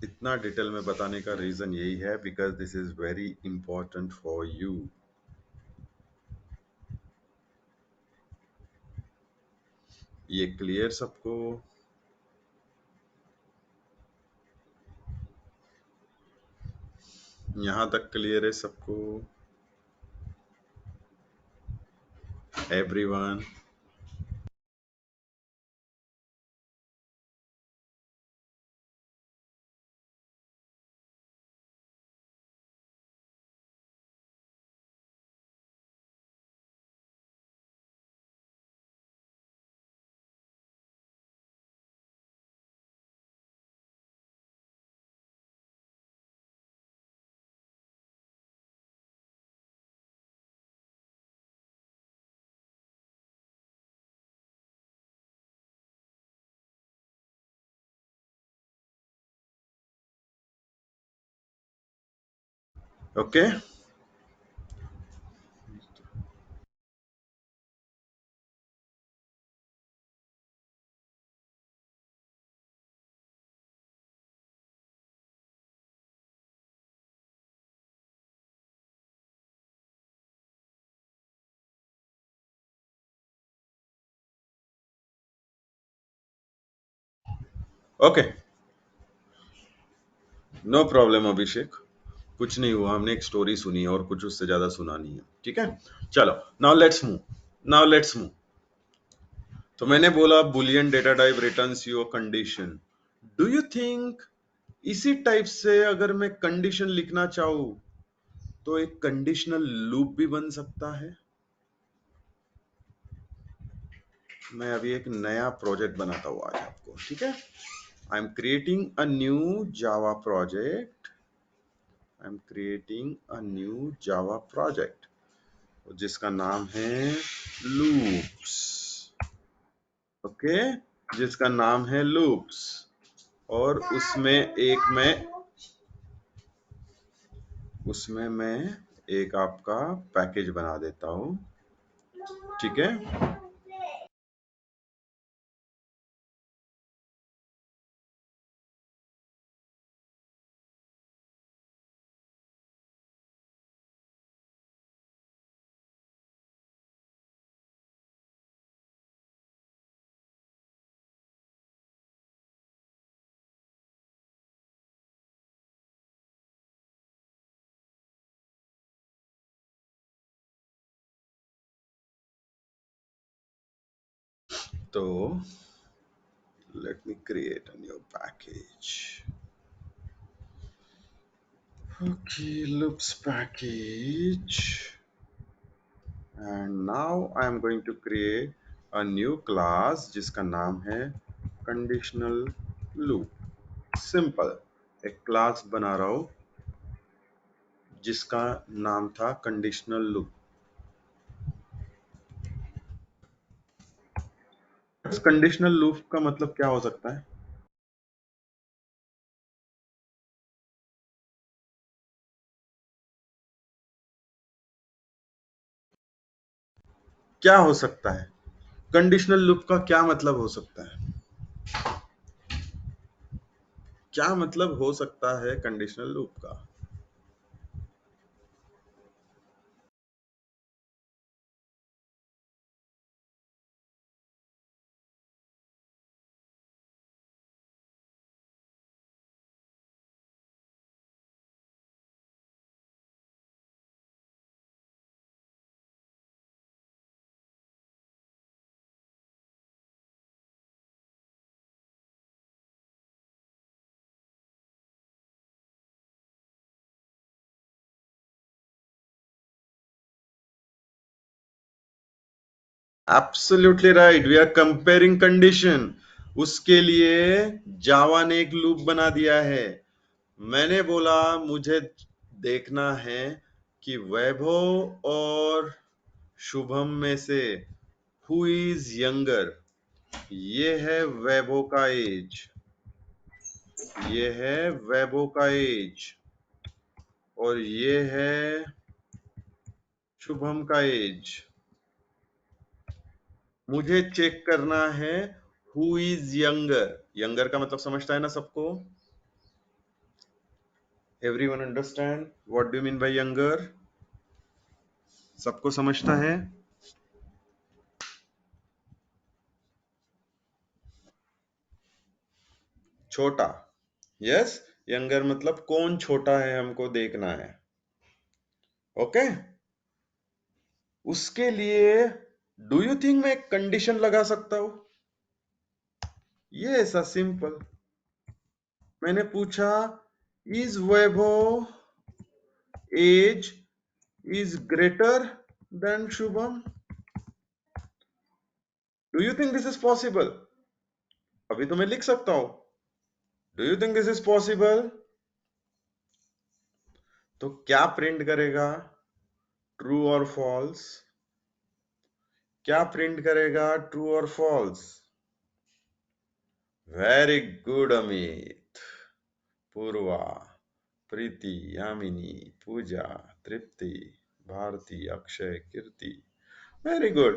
इतना डिटेल में बताने का रीजन यही है because this is very important for you. ये क्लियर सबको? यहां तक क्लियर है सबको? Everyone? Okay okay, no problem Abhishek, कुछ नहीं हुआ, हमने एक स्टोरी सुनी है और कुछ उससे ज्यादा सुना नहीं है, ठीक है। चलो, नाउ लेट्स मूव। तो मैंने बोला Boolean data type returns your condition. Do you think इसी टाइप से अगर मैं कंडीशन लिखना चाहूं तो एक कंडीशनल लूप भी बन सकता है? मैं अभी एक नया प्रोजेक्ट बनाता हूं आज आपको, ठीक है। I am creating a new Java project, I am creating a new Java project जिसका नाम है लूप्स। ओके, जिसका नाम है लूप्स। और उसमें मैं एक आपका पैकेज बना देता हूं, ठीक है। तो let me create a new package. Okay, loops package. And now I am going to create a new class जिसका नाम है conditional loop. Simple. एक क्लास बना रहा हूं जिसका नाम था conditional loop. इस conditional loop का मतलब क्या हो सकता है? क्या हो सकता है? कंडीशनल लूप का क्या मतलब हो सकता है? क्या मतलब हो सकता है कंडीशनल लूप का? Absolutely right, we are comparing condition. उसके लिए जावा ने एक लूप बना दिया है। मैंने बोला मुझे देखना है कि वैभव और शुभम में से हु इज यंगर। ये है वैभव का एज, ये है वैभव का एज, और ये है शुभम का एज। मुझे चेक करना है हु इज यंगर। यंगर का मतलब समझता है ना सबको? Everyone understand what do you mean by younger? सबको समझता है? छोटा, यस। यंगर मतलब कौन छोटा है हमको देखना है, ओके। उसके लिए डू यू थिंक मैं एक कंडीशन लगा सकता हूं? ये ऐसा सिंपल। मैंने पूछा is Vaibhav age is greater than Shubham. Do you think this is possible? अभी तो मैं लिख सकता हूं। Do you think this is possible? तो क्या प्रिंट करेगा? ट्रू और फॉल्स? क्या प्रिंट करेगा? ट्रू और false? Very good Amit. Purva, Preeti, Yamini, Pooja, Tripti, Bharti, Akshay, Kirti. Very good.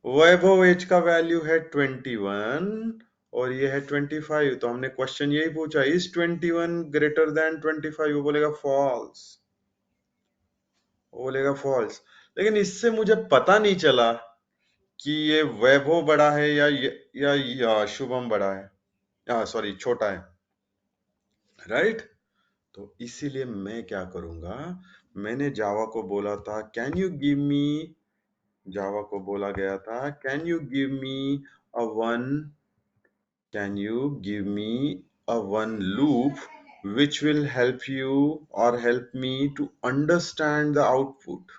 Vaibhav age का वैल्यू है 21 और ये है 25। तो हमने क्वेश्चन यही पूछा, इज 21 ग्रेटर देन 25? वो बोलेगा फॉल्स, वो बोलेगा फॉल्स। लेकिन इससे मुझे पता नहीं चला कि ये वैभव बड़ा है या शुभम बड़ा है, सॉरी छोटा है, राइट? तो इसीलिए मैं क्या करूंगा, मैंने जावा को बोला था कैन यू गिव मी, जावा को बोला गया था can you give me a one, can you give me a one loop which will help you or help me to understand the output?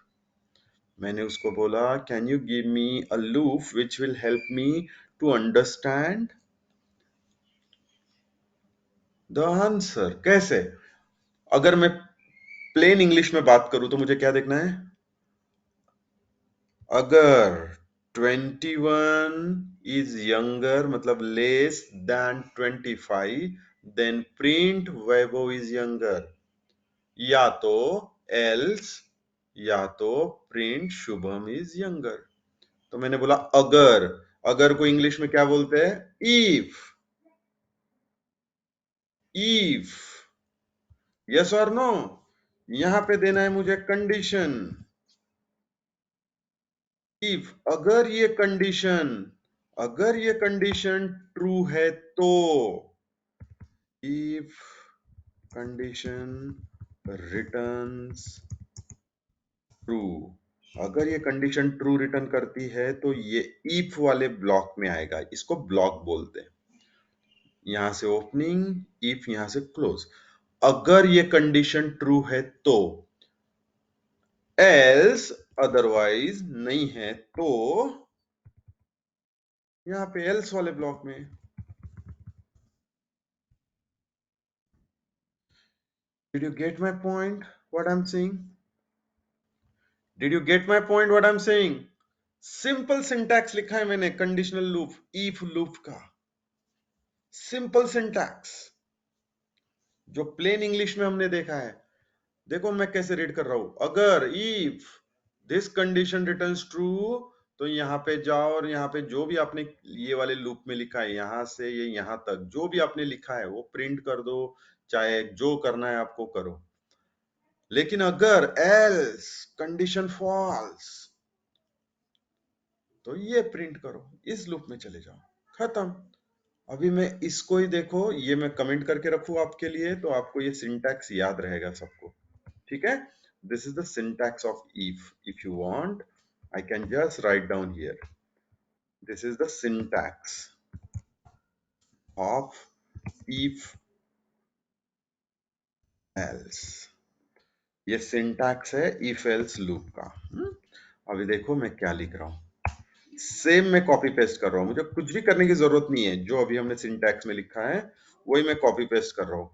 मैंने उसको बोला can you give me a loop which will help me to understand the answer? कैसे? अगर मैं plane English में बात करूं तो मुझे क्या देखना है, अगर 21 is younger मतलब less than 25 then print Vaibhav is younger, या तो else या तो प्रिंट शुभम इज यंगर। तो मैंने बोला अगर, अगर को इंग्लिश में क्या बोलते हैं, इफ, इफ, यस और नो। यहां पे देना है मुझे कंडीशन, इफ, अगर ये कंडीशन, अगर ये कंडीशन ट्रू है तो, इफ कंडीशन रिटर्न्स ट्रू, अगर ये कंडीशन ट्रू रिटर्न करती है तो ये इफ वाले ब्लॉक में आएगा, इसको ब्लॉक बोलते हैं। यहां से ओपनिंग, इफ यहां से क्लोज। अगर ये कंडीशन ट्रू है तो, एल्स अदरवाइज नहीं है तो, यहां पे एल्स वाले ब्लॉक में। Did you get my point what I am saying? Did you get my point what I am saying? Simple syntax लिखा है मैंने कंडीशनल लूप, इफ लूप का सिंपल सिंटैक्स, जो प्लेन इंग्लिश में हमने देखा है। देखो मैं कैसे रीड कर रहा हूं, अगर if this condition returns true, तो यहां पे जाओ और यहां पे जो भी आपने ये वाले लूप में लिखा है, यहां से ये यहां तक जो भी आपने लिखा है वो प्रिंट कर दो, चाहे जो करना है आपको करो। लेकिन अगर एल्स कंडीशन फॉल्स तो ये प्रिंट करो, इस लूप में चले जाओ, खत्म। अभी मैं इसको ही देखो, ये मैं कमेंट करके रखूं आपके लिए, तो आपको ये सिंटैक्स याद रहेगा सबको, ठीक है? This is the syntax of if. If you want, I can just write down here. This is the syntax of if else. ये syntax है if else loop का। अभी देखो मैं क्या लिख रहा हूं, सेम मैं कॉपी पेस्ट कर रहा हूं, मुझे कुछ भी करने की जरूरत नहीं है, जो अभी हमने सिंटैक्स में लिखा है वही मैं कॉपी पेस्ट कर रहा हूं।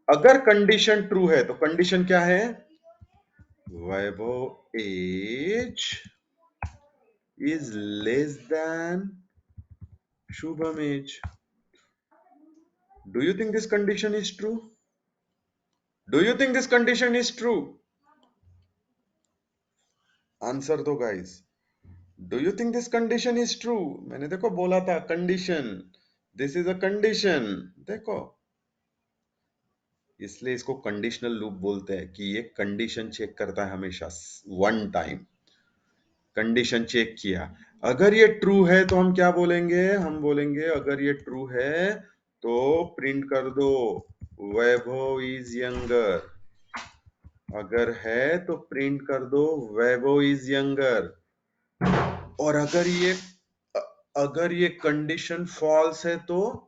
अगर कंडीशन ट्रू है तो कंडीशन क्या है, Vaibhav as is less than Shubham age. Do you think this condition is true? Do you think this condition is true? Answer दो guys. Do you think this condition is true? मैंने देखो बोला था condition. This is a condition. देखो, इसलिए इसको conditional loop बोलते हैं कि ये कंडीशन चेक करता है हमेशा, वन टाइम कंडीशन चेक किया। अगर ये ट्रू है तो हम क्या बोलेंगे, हम बोलेंगे अगर ये ट्रू है तो प्रिंट कर दो वैभव इज यंगर, अगर है तो प्रिंट कर दो वैभव इज यंगर। और अगर ये कंडीशन फॉल्स है तो,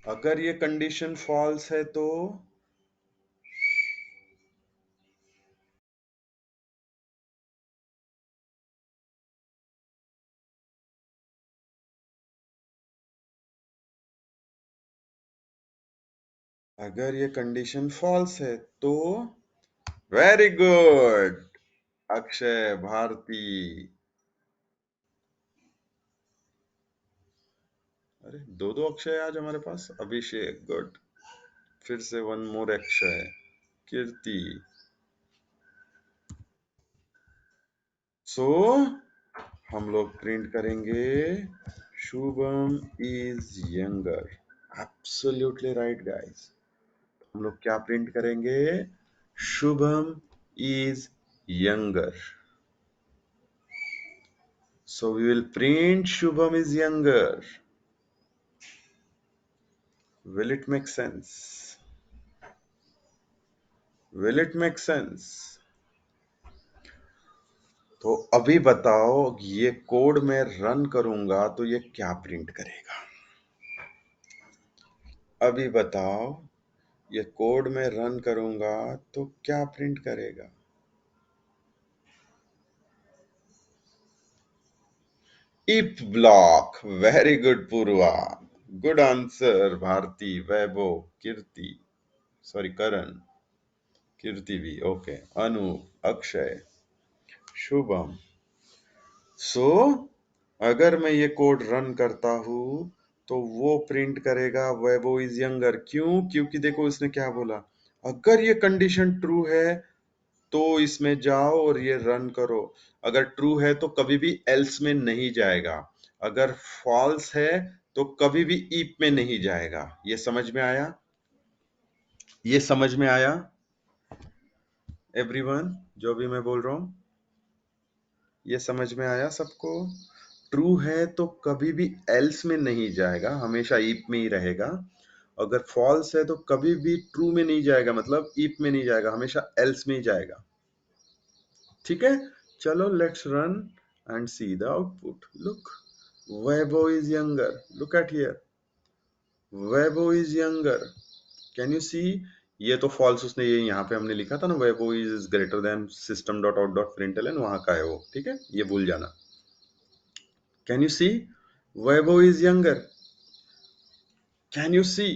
अगर ये कंडीशन फॉल्स है तो, अगर ये कंडीशन फॉल्स है तो, वेरी गुड अक्षय, भारती, अरे दो दो अक्षय आज हमारे पास। अभिषेक, गुड। फिर से वन मोर अक्षय, कीर्ति। सो हम लोग प्रिंट करेंगे Shubham is younger. Absolutely right guys. हम लोग क्या प्रिंट करेंगे? Shubham is younger. So we will print Shubham is younger. Will it make sense? Will it make sense? तो अभी बताओ, ये कोड मैं रन करूंगा तो ये क्या प्रिंट करेगा? अभी बताओ, ये कोड मैं रन करूंगा तो क्या प्रिंट करेगा? if block. Very good, Purva. Good answer, Bharti, Vaibhav, Kirti. Sorry, Karan. Kirti भी, okay. Anu, Akshay, Shubham. सो अगर मैं ये कोड रन करता हूं तो वो प्रिंट करेगा वैभव इज यंगर। क्यों? क्योंकि देखो इसने क्या बोला, अगर ये कंडीशन ट्रू है तो इसमें जाओ और ये रन करो। अगर ट्रू है तो कभी भी एल्स में नहीं जाएगा, अगर फॉल्स है तो कभी भी इफ में नहीं जाएगा। ये समझ में आया? ये समझ में आया एवरीवन जो भी मैं बोल रहा हूं? ये समझ में आया सबको? ट्रू है तो कभी भी एल्स में नहीं जाएगा, हमेशा इफ में ही रहेगा। अगर फॉल्स है तो कभी भी ट्रू में नहीं जाएगा, मतलब इफ में नहीं जाएगा, हमेशा एल्स में ही जाएगा। ठीक है, चलो let's run and see the output. Look, Vaibhav is younger. Look at here, Vaibhav is younger. Can you see? ये तो फॉल्स उसने ये यहाँ पे हमने लिखा था ना, Vaibhav is greater than system dot out dot println, वहां का है वो। ठीक है, ये भूल जाना। Can you see? Vaibhav is younger. Can you see?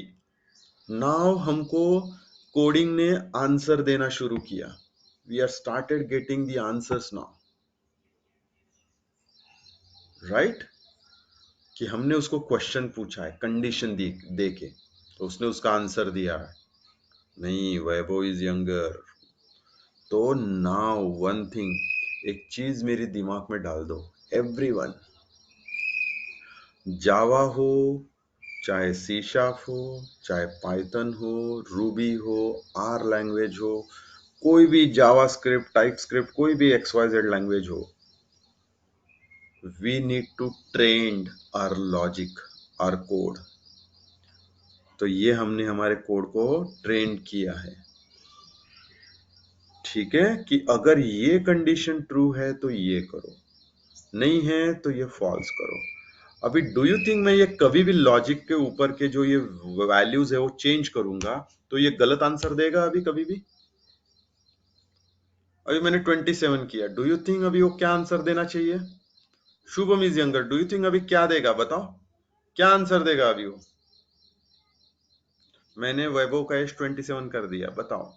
Now हमको कोडिंग ने आंसर देना शुरू किया। We are started getting the answers now. Right? कि हमने उसको क्वेश्चन पूछा है कंडीशन दे के, तो उसने उसका आंसर दिया है। नहीं, वैभव इज यंगर। तो नाउ वन थिंग, एक चीज मेरे दिमाग में डाल दो एवरीवन, जावा हो, चाहे सी शार्प हो, चाहे पाइथन हो, रूबी हो, आर लैंग्वेज हो, कोई भी जावा स्क्रिप्ट, टाइप स्क्रिप्ट, कोई भी XYZ लैंग्वेज हो, we need to train our logic, our code. तो ये हमने हमारे कोड को ट्रेन किया है। ठीक है, कि अगर ये कंडीशन ट्रू है तो ये करो, नहीं है तो ये फॉल्स करो। अभी डू यू थिंक मैं ये कभी भी लॉजिक के ऊपर के जो ये वैल्यूज है वो चेंज करूंगा तो ये गलत आंसर देगा अभी कभी भी? अभी मैंने 27 किया, डू यू थिंक अभी वो क्या आंसर देना चाहिए? Shubham is younger, do you think अभी क्या देगा? बताओ, क्या आंसर देगा अभी वो? मैंने वैभव का एज 27 कर दिया, बताओ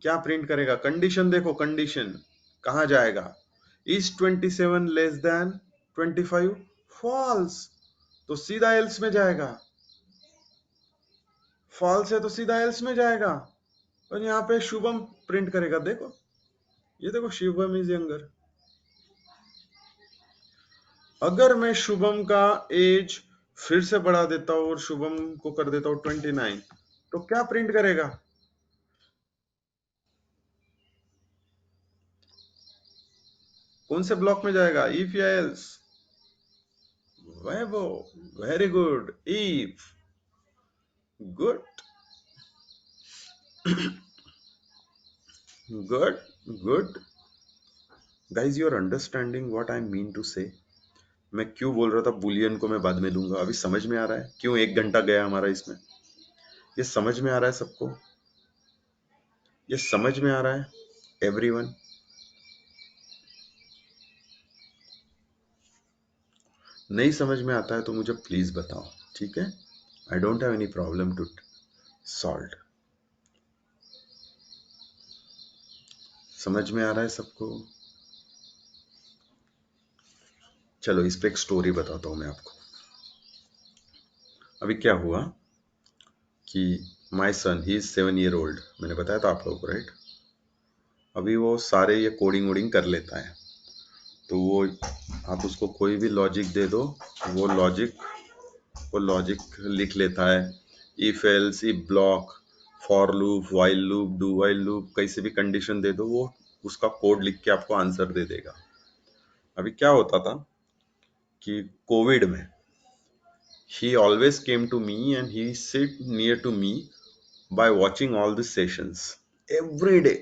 क्या प्रिंट करेगा? कंडीशन देखो, कंडीशन कहां जाएगा? Is 27 less than 25? फॉल्स, तो सीधा एल्स में जाएगा। फॉल्स है तो सीधा एल्स में जाएगा। और यहाँ पे शुभम प्रिंट करेगा। देखो, ये देखो, शुभम इज यंगर। अगर मैं शुभम का एज फिर से बढ़ा देता हूं और शुभम को कर देता हूं 29, तो क्या प्रिंट करेगा? कौन से ब्लॉक में जाएगा, इफ या else? Vaibhav, very good, if. Good, good, good. Guys, you are understanding what I mean to say? मैं क्यों बोल रहा था बुलियन को मैं बाद में लूंगा? अभी समझ में आ रहा है क्यों 1 घंटा गया हमारा इसमें? ये समझ में आ रहा है सबको? ये समझ में आ रहा है एवरीवन? नहीं समझ में आता है तो मुझे प्लीज बताओ, ठीक है? I don't have any problem to solve. समझ में आ रहा है सबको? चलो इस पे एक स्टोरी बताता हूं मैं आपको। अभी क्या हुआ कि माई सन ही इज 7 year old, मैंने बताया था आप लोगों को, राइट? अभी वो सारे ये कोडिंग वोडिंग कर लेता है, तो वो आप उसको कोई भी लॉजिक दे दो, वो लॉजिक लिख लेता है। If else, if block, for loop, while loop, do while loop, कैसे भी कंडीशन दे दो, वो उसका कोड लिख के आपको आंसर दे देगा। अभी क्या होता था कि कोविड में he always came to me and he sit near to me by watching all the sessions every day,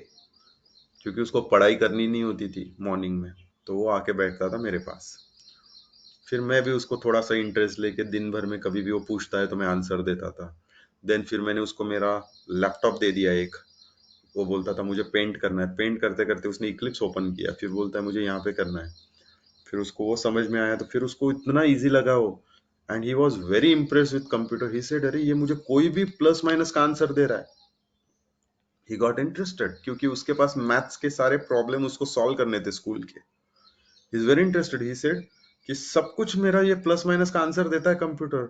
क्योंकि उसको पढ़ाई करनी नहीं होती थी मॉर्निंग में, तो वो आके बैठता था मेरे पास। फिर मैं भी उसको थोड़ा सा इंटरेस्ट लेके दिन भर में कभी भी वो पूछता है तो मैं आंसर देता था। देन फिर मैंने उसको मेरा लैपटॉप दे दिया एक, वो बोलता था मुझे पेंट करना है, पेंट करते करते उसने इक्लिप्स ओपन किया, फिर बोलता है मुझे यहाँ पे करना है। फिर उसको वो समझ में आया, तो फिर उसको इतना इजी लगा वो, and he was very impressed with computer. He said अरे ये मुझे कोई भी प्लस माइनस का आंसर दे रहा है। ही गॉट इंटरेस्टेड क्योंकि उसके पास मैथ्स के सारे प्रॉब्लम उसको सॉल्व करने थे स्कूल के। He is very interested. He said कि सब कुछ मेरा ये प्लस माइनस का आंसर देता है computer.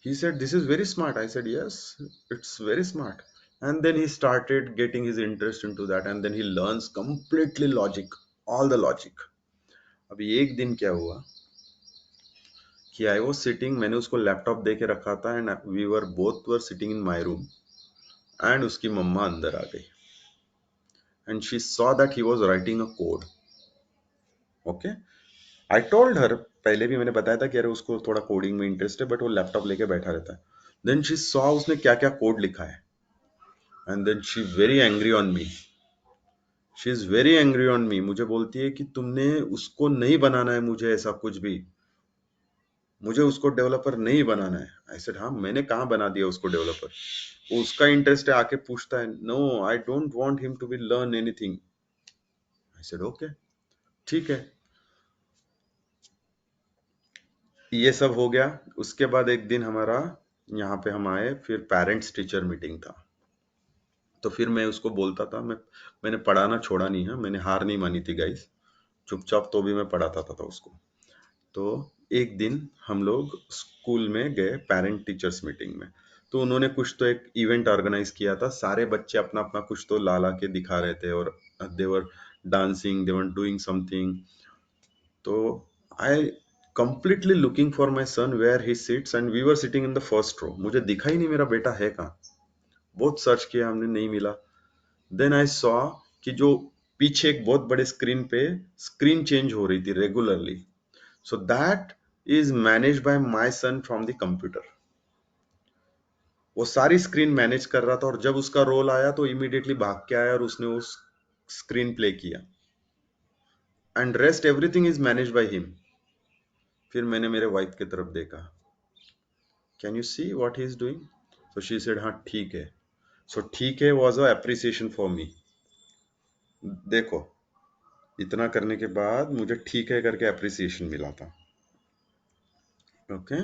He said this is very smart. I said yes, it's very smart. And then he started getting his interest into that, and then he learns completely logic, all the logic. अभी एक दिन क्या हुआ कि I was sitting, मैंने उसको laptop दे के रखा था, and we were both were sitting in my room, and उसकी मम्मा अंदर आ गई, and she saw that he was writing a code. Okay, I told her, पहले भी मैंने बताया था कि अरे उसको थोड़ा कोडिंग में इंटरेस्ट है, बट वो लैपटॉप लेके बैठा रहता है। देन शी सॉ उसने क्या क्या कोड लिखा है, and then she very angry on me. She is very angry on me, मुझे बोलती है कि तुमने उसको नहीं बनाना है, मुझे ऐसा कुछ भी, मुझे उसको डेवलपर नहीं बनाना है। आई सेड हाँ, मैंने कहाँ बना दिया उसको डेवलपर? वो उसका इंटरेस्ट है, आके पूछता है, no I don't want him to be learn anything. I said okay, ठीक है। ये सब हो गया। उसके बाद एक दिन हमारा यहाँ पे हम आए, फिर पेरेंट्स टीचर मीटिंग था। तो फिर मैं उसको बोलता था, मैंने पढ़ाना छोड़ा नहीं है, मैंने हार नहीं मानी थी गाइस, चुपचाप तो भी मैं पढ़ाता था उसको। तो एक दिन हम लोग स्कूल में गए पेरेंट टीचर्स मीटिंग में, तो उन्होंने कुछ तो एक इवेंट ऑर्गेनाइज किया था, सारे बच्चे अपना अपना कुछ तो ला ला के दिखा रहे थे, और they were dancing, they were doing something. तो I completely looking for my son where he sits, and we were sitting in the first row. मुझे दिखा ही नहीं मेरा बेटा है कहाँ, बहुत सर्च किया हमने, नहीं मिला। देन आई सॉ कि जो पीछे एक बहुत बड़े स्क्रीन पे स्क्रीन चेंज हो रही थी regularly, so that is managed by my son from the computer. वो सारी स्क्रीन मैनेज कर रहा था, और जब उसका रोल आया तो इमीडिएटली भाग के आया और उसने उस स्क्रीन प्ले किया, and rest everything is manage by him. फिर मैंने मेरे वाइफ की तरफ देखा, can you see what he is doing? So she said हाँ ठीक है। सो ठीक है was a appreciation for me. देखो, इतना करने के बाद मुझे ठीक है करके एप्रिसिएशन मिला था। ओके,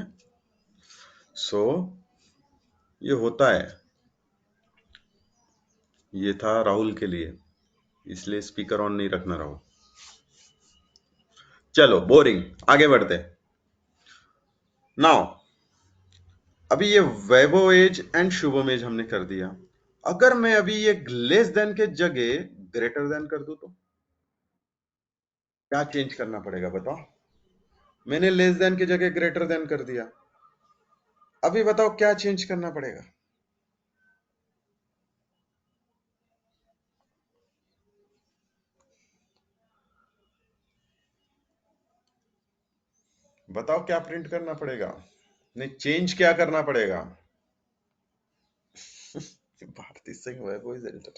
सो ये होता है। ये था राहुल के लिए, इसलिए स्पीकर ऑन नहीं रखना राहुल। चलो बोरिंग, आगे बढ़ते। नाउ अभी ये वैभव एज एंड शुभम एज हमने कर दिया। अगर मैं अभी ये लेस देन के जगह ग्रेटर देन कर दूं तो क्या चेंज करना पड़ेगा बताओ? मैंने लेस देन की जगह ग्रेटर देन कर दिया, अभी बताओ क्या चेंज करना पड़ेगा? बताओ क्या प्रिंट करना पड़ेगा? नहीं, चेंज क्या करना पड़ेगा? भारती सिंह वैभव इज एडिटर,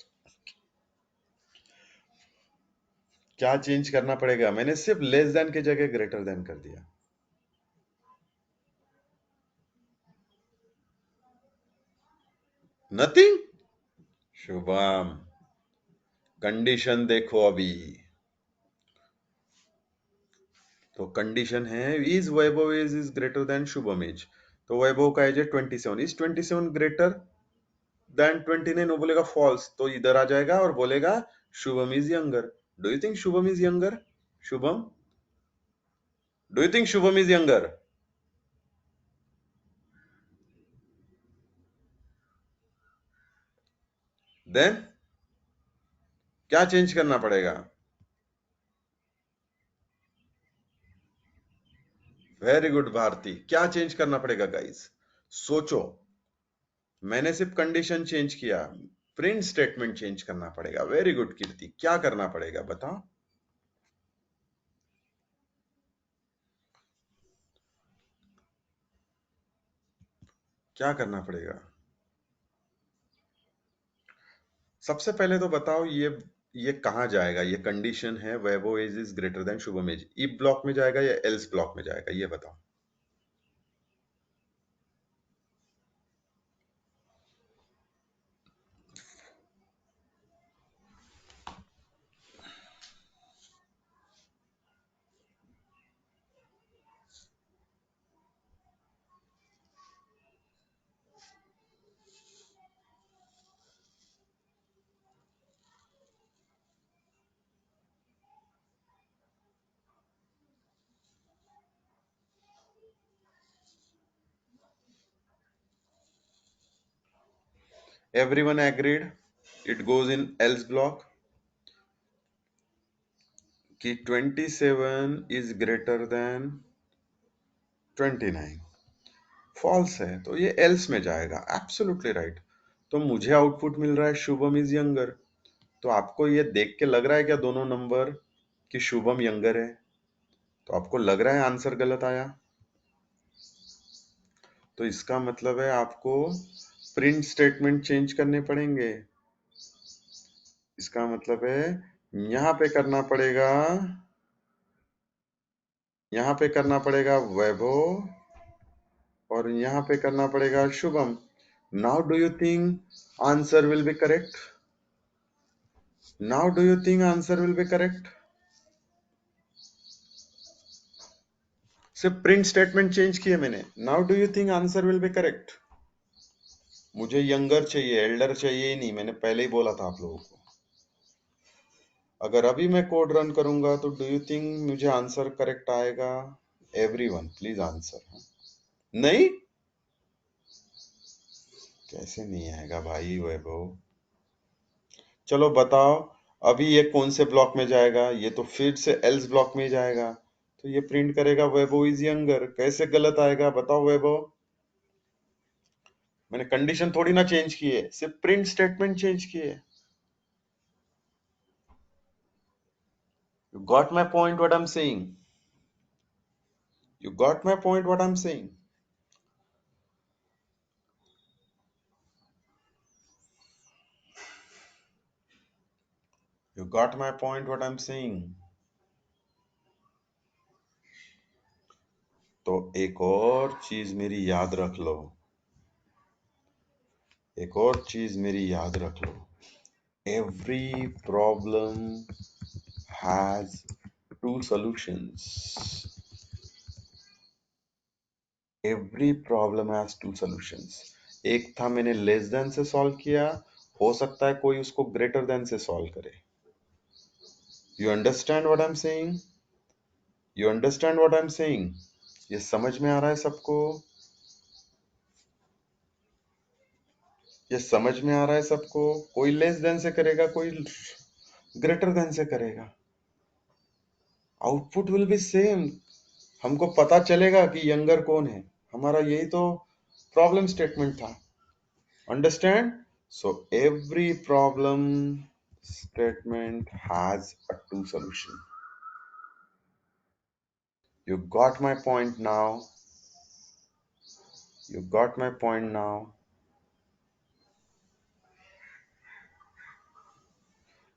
क्या चेंज करना पड़ेगा? मैंने सिर्फ लेस देन के जगह ग्रेटर देन कर दिया। नथिंग। शुभम, कंडीशन देखो अभी। तो कंडीशन है is Vaibhav is greater than Shubham age. तो वैभव का एज है 27, इज 27 ग्रेटर देन 29? वो बोलेगा फॉल्स, तो इधर आ जाएगा और बोलेगा Shubham is younger. Do you think Shubham is younger? Shubham, do you think Shubham is younger? Then क्या चेंज करना पड़ेगा? वेरी गुड भारती, क्या चेंज करना पड़ेगा गाइस? सोचो, मैंने सिर्फ कंडीशन चेंज किया, प्रिंट स्टेटमेंट चेंज करना पड़ेगा। वेरी गुड कीर्ति, क्या करना पड़ेगा बताओ? क्या करना पड़ेगा? सबसे पहले तो बताओ, ये कहाँ जाएगा? ये कंडीशन है Vaibhav age is greater than Shubham age, if block में जाएगा या एल्स ब्लॉक में जाएगा, ये बताओ। Everyone agreed it goes in else block कि 27 इज ग्रेटर देन 29। फॉल्स है तो ये एल्स में जाएगा। Absolutely right. तो मुझे आउटपुट मिल रहा है शुभम इज यंगर। तो आपको ये देख के लग रहा है क्या दोनों नंबर कि शुभम यंगर है? तो आपको लग रहा है आंसर गलत आया? तो इसका मतलब है आपको प्रिंट स्टेटमेंट चेंज करने पड़ेंगे। इसका मतलब है यहाँ पे करना पड़ेगा, यहाँ पे करना पड़ेगा वैभव, और यहाँ पे करना पड़ेगा Shubham. Now do you think answer will be correct? Now do you think answer will be correct? सिर्फ प्रिंट स्टेटमेंट चेंज किए मैंने। Now do you think answer will be correct? मुझे यंगर चाहिए, एल्डर चाहिए ही नहीं, मैंने पहले ही बोला था आप लोगों को। अगर अभी मैं कोड रन करूंगा तो डू यू थिंक मुझे आंसर करेक्ट आएगा? Everyone please answer. नहीं? कैसे नहीं आएगा भाई वैभव? चलो बताओ, अभी ये कौन से ब्लॉक में जाएगा? ये तो फिर से एल्स ब्लॉक में ही जाएगा। तो ये प्रिंट करेगा वैभव इज यंगर। कैसे गलत आएगा बताओ वैभव? मैंने कंडीशन थोड़ी ना चेंज की है, सिर्फ प्रिंट स्टेटमेंट चेंज की है। You got my point what I'm saying? You got my point what I'm saying? You got my point what I'm saying? तो एक और चीज मेरी याद रख लो, एक और चीज मेरी याद रख लो। Every problem has two solutions. Every problem has two solutions. एक था मैंने लेस देन से सॉल्व किया, हो सकता है कोई उसको ग्रेटर देन से सॉल्व करे। You understand what I am saying? You understand what I am saying? ये समझ में आ रहा है सबको? ये समझ में आ रहा है सबको? कोई लेस देन से करेगा, कोई ग्रेटर देन से करेगा, आउटपुट विल बी सेम। हमको पता चलेगा कि यंगर कौन है। हमारा यही तो प्रॉब्लम स्टेटमेंट था। Understand? So every problem statement has a two solution. You got my point now? You got my point now?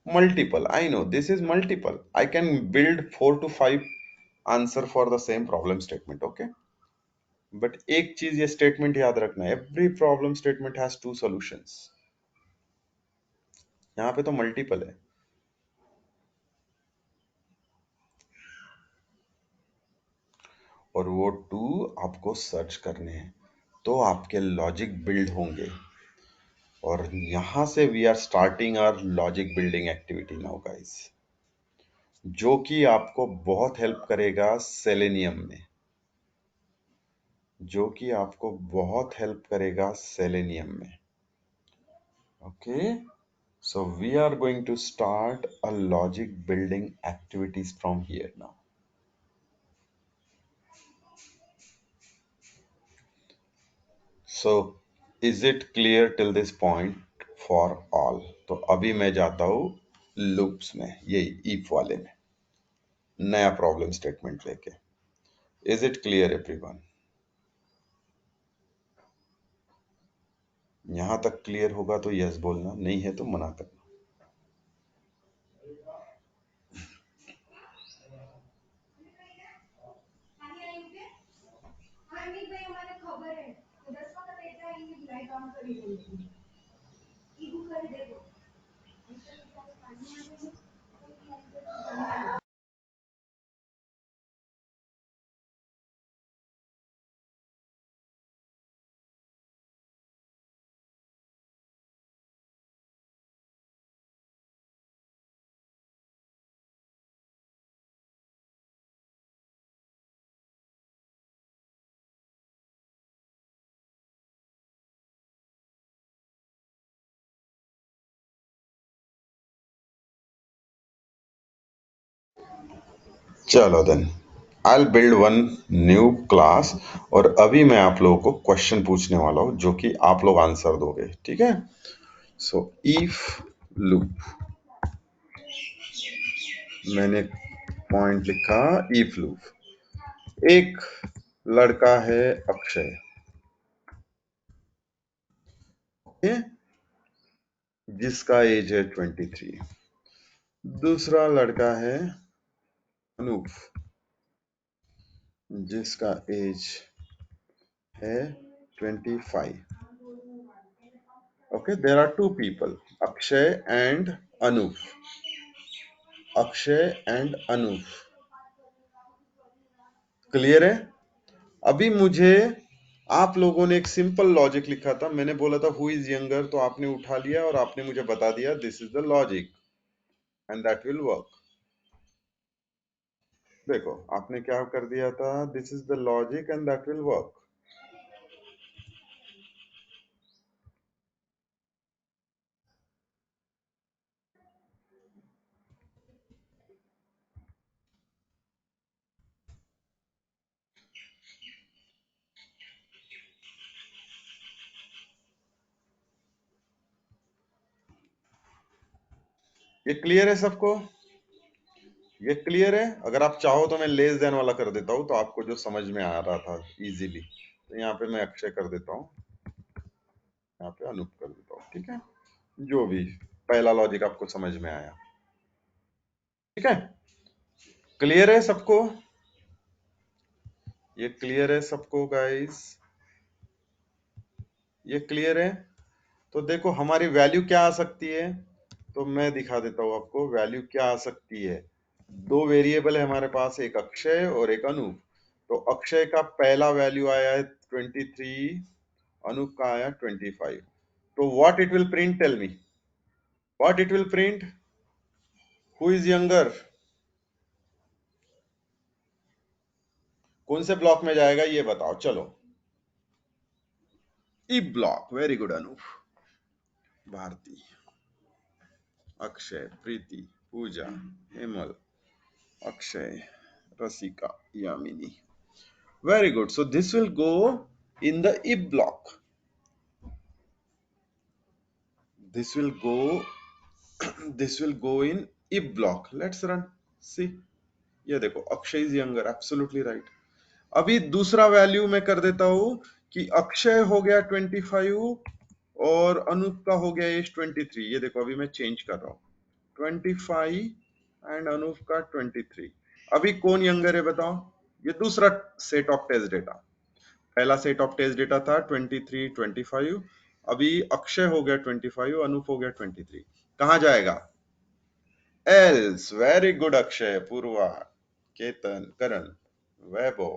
Multiple. I know this is multiple. I can build 4 to 5 answer for the same problem statement. Okay. But एक चीज ये statement याद रखना, every problem statement has two solutions. यहाँ पे तो multiple है। और वो टू आपको सर्च करने हैं तो आपके लॉजिक बिल्ड होंगे। और यहां से we are starting our logic building activity now guys, जो कि आपको बहुत हेल्प करेगा सेलेनियम में, जो कि आपको बहुत हेल्प करेगा सेलेनियम में। Okay, So we are going to start a logic building activities from here now. So is it clear till this point for all? तो अभी मैं जाता हूँ लूप्स में, यही if वाले में, नया प्रॉब्लम स्टेटमेंट लेके. Is it clear everyone? यहां तक क्लियर होगा तो यस बोलना, नहीं है तो मना करना. चलो then I build one new class, और अभी मैं आप लोगों को क्वेश्चन पूछने वाला हूं जो कि आप लोग आंसर दोगे, ठीक है? सो इफ लूप, मैंने पॉइंट लिखा इफ लूप. एक लड़का है अक्षय, ओके, जिसका एज है 23. दूसरा लड़का है अनूप, जिसका एज है 25. Okay, there are two people, Akshay and Anup. Akshay and Anup. Clear है? अभी मुझे आप लोगों ने एक सिंपल लॉजिक लिखा था, मैंने बोला था हु इज यंगर, तो आपने उठा लिया और आपने मुझे बता दिया this is the logic and that will work. देखो आपने क्या कर दिया था, this is the logic and that will work. ये क्लियर है सबको? ये क्लियर है? अगर आप चाहो तो मैं लेस देन वाला कर देता हूं, तो आपको जो समझ में आ रहा था इजीली, तो यहाँ पे मैं अक्षय कर देता हूँ, यहाँ पे अनूप कर देता हूँ, ठीक है? जो भी पहला लॉजिक आपको समझ में आया, ठीक है? क्लियर है सबको? ये क्लियर है सबको गाइस? ये क्लियर है? तो देखो हमारी वैल्यू क्या आ सकती है, तो मैं दिखा देता हूं आपको वैल्यू क्या आ सकती है. दो वेरिएबल है हमारे पास, एक अक्षय और एक अनूप. तो अक्षय का पहला वैल्यू आया है 23, अनूप का आया 25. तो what it will print, tell me what it will print, who is younger, कौन से ब्लॉक में जाएगा ये बताओ. चलो E block. Very good Anoop. Bharti, Akshay, Preeti, Pooja, Hemal, Akshay, Rasika, Yamini. Very good. So this will go in the if block. This will go. This will go in if block. Let's run. See. ये देखो Akshay is younger, absolutely right. अभी दूसरा value मैं कर देता हूं कि अक्षय हो गया 25 और अनूप का हो गया एज 23. ये देखो अभी मैं चेंज कर रहा हूं, 25 एंड अनूप का 23. अभी कौन यंगर है बताओ? ये दूसरा सेट ऑफ टेस्ट डेटा. पहला सेट ऑफ टेस्ट डेटा था 23, 25. अभी अक्षय हो गया 25, अनूप हो गया 23. कहां जाएगा? Else. Very good Akshay, Purva, Ketan, Karan, Vaibhav,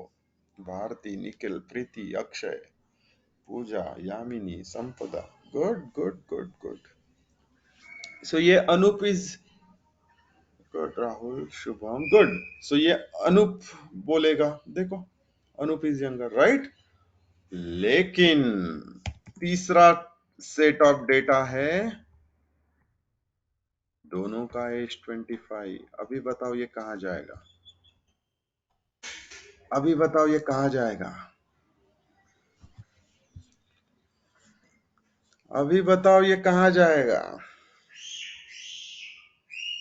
Bharti, Nikhil, Preeti, Akshay, Pooja, Yamini, Sampada. Good good good good. So ये Anoop is good. Rahul, Shubham, good. So ये अनूप बोलेगा. देखो अनूप इज यंगर, राइट? लेकिन तीसरा सेट ऑफ डेटा है दोनों का एज 25। अभी बताओ ये कहाँ जाएगा, अभी बताओ ये कहाँ जाएगा, अभी बताओ ये कहाँ जाएगा।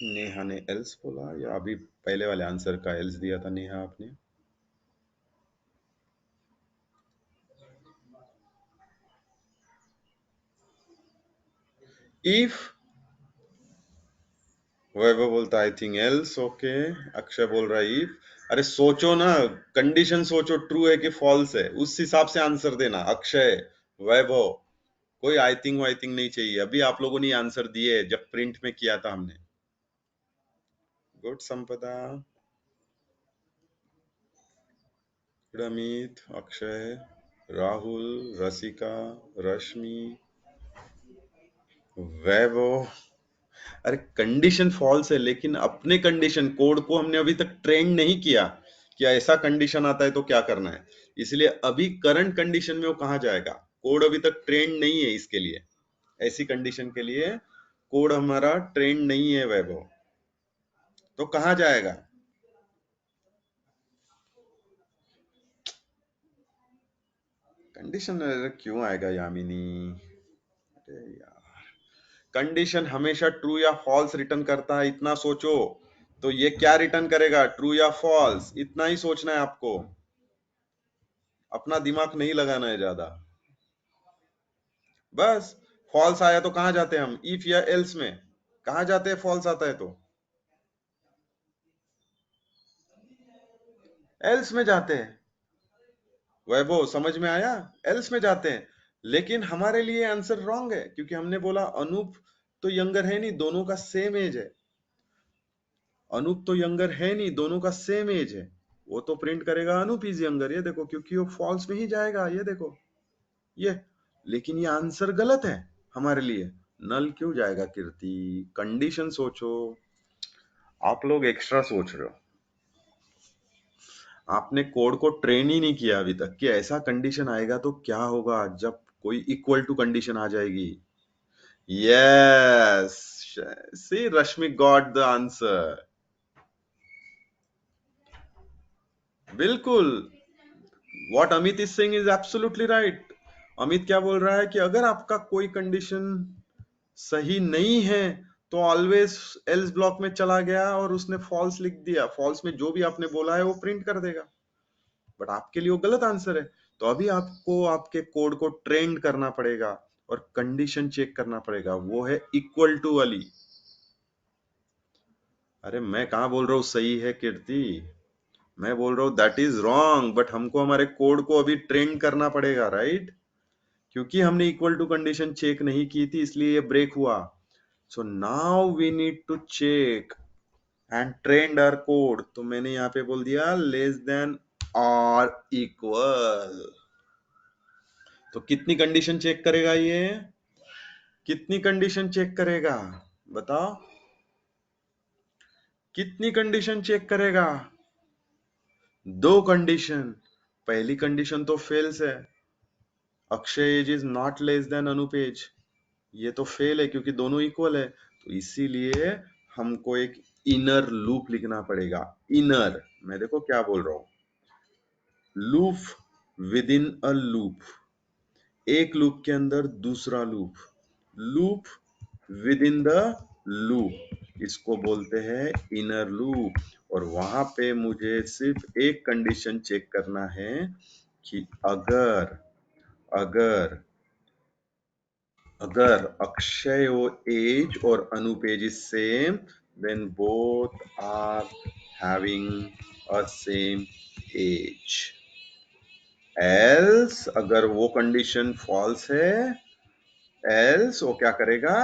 नेहा ने एल्स बोला, या अभी पहले वाले आंसर का एल्स दिया था नेहा आपने? इफ, वैभव बोलता I think else, okay. Akshay बोल रहा है इफ। अरे सोचो ना, कंडीशन सोचो, ट्रू है कि फॉल्स है, उस हिसाब से आंसर देना। अक्षय, वैभव, कोई आई थिंक वाई थिंक नहीं चाहिए। अभी आप लोगों ने आंसर दिए जब प्रिंट में किया था हमने। गुड संपदा, गुड अमित, अक्षय, राहुल, रसिका, रश्मि, वैभव। अरे कंडीशन फॉल्स है, लेकिन अपने कंडीशन कोड को हमने अभी तक ट्रेंड नहीं किया कि ऐसा कंडीशन आता है तो क्या करना है। इसलिए अभी करंट कंडीशन में वो कहाँ जाएगा, कोड अभी तक ट्रेंड नहीं है इसके लिए। ऐसी कंडीशन के लिए कोड हमारा ट्रेंड नहीं है वैभव, तो कहाँ जाएगा। कंडीशन क्यों आएगा यामिनी, अरे यार, कंडीशन हमेशा ट्रू या फॉल्स रिटर्न करता है, इतना सोचो। तो ये क्या रिटर्न करेगा, ट्रू या फॉल्स, इतना ही सोचना है आपको, अपना दिमाग नहीं लगाना है ज्यादा। बस, फॉल्स आया तो कहां जाते हैं हम, इफ या एल्स में कहां जाते हैं, फॉल्स आता है तो एल्स में जाते हैं। वैभव समझ में आया, एल्स में जाते हैं। लेकिन हमारे लिए आंसर रॉन्ग है, क्योंकि हमने बोला अनूप तो यंगर है नहीं, दोनों का सेम एज है। अनूप तो यंगर है नहीं, दोनों का सेम एज है। वो तो प्रिंट करेगा अनूप इज यंगर, ये देखो, क्योंकि वो फॉल्स में ही जाएगा, ये देखो ये। लेकिन ये आंसर गलत है हमारे लिए। नल क्यों जाएगा कीर्ति, कंडीशन सोचो। आप लोग एक्स्ट्रा सोच रहे हो, आपने कोड को ट्रेन ही नहीं किया अभी तक कि ऐसा कंडीशन आएगा तो क्या होगा जब कोई इक्वल टू कंडीशन आ जाएगी। Yes, see Rashmi got the answer. बिल्कुल, what Amit is saying is absolutely right. Amit क्या बोल रहा है कि अगर आपका कोई कंडीशन सही नहीं है तो ऑलवेज एल्स ब्लॉक में चला गया और उसने फॉल्स लिख दिया, फॉल्स में जो भी आपने बोला है वो प्रिंट कर देगा, बट आपके लिए वो गलत आंसर है। तो अभी आपको आपके कोड को ट्रेंड करना पड़ेगा और कंडीशन चेक करना पड़ेगा, वो है इक्वल टू वाली। अरे मैं कहा बोल रहा हूँ सही है कीर्ति, मैं बोल रहा हूँ दैट इज रॉन्ग, बट हमको हमारे कोड को अभी ट्रेंड करना पड़ेगा, राइट। क्योंकि हमने इक्वल टू कंडीशन चेक नहीं की थी इसलिए ये ब्रेक हुआ। So now we need to check and trained our code. तो मैंने यहाँ पे बोल दिया लेस देन और इक्वल। तो कितनी कंडीशन चेक करेगा ये, कितनी कंडीशन चेक करेगा, बताओ, कितनी कंडीशन चेक करेगा। दो कंडीशन। पहली कंडीशन तो फेल्स है, Akshay age is not less than Anup age, ये तो फेल है क्योंकि दोनों इक्वल है। तो इसीलिए हमको एक इनर लूप लिखना पड़ेगा। इनर, मैं देखो क्या बोल रहा हूं, loop with in a loop, एक लूप के अंदर दूसरा loop, loop with in the loop, इसको बोलते हैं इनर लूप। और वहां पे मुझे सिर्फ एक कंडीशन चेक करना है कि अगर अगर अगर अक्षय एज और Anup age is same, then both are having a same age. Else अगर वो कंडीशन फॉल्स है, एल्स वो क्या करेगा,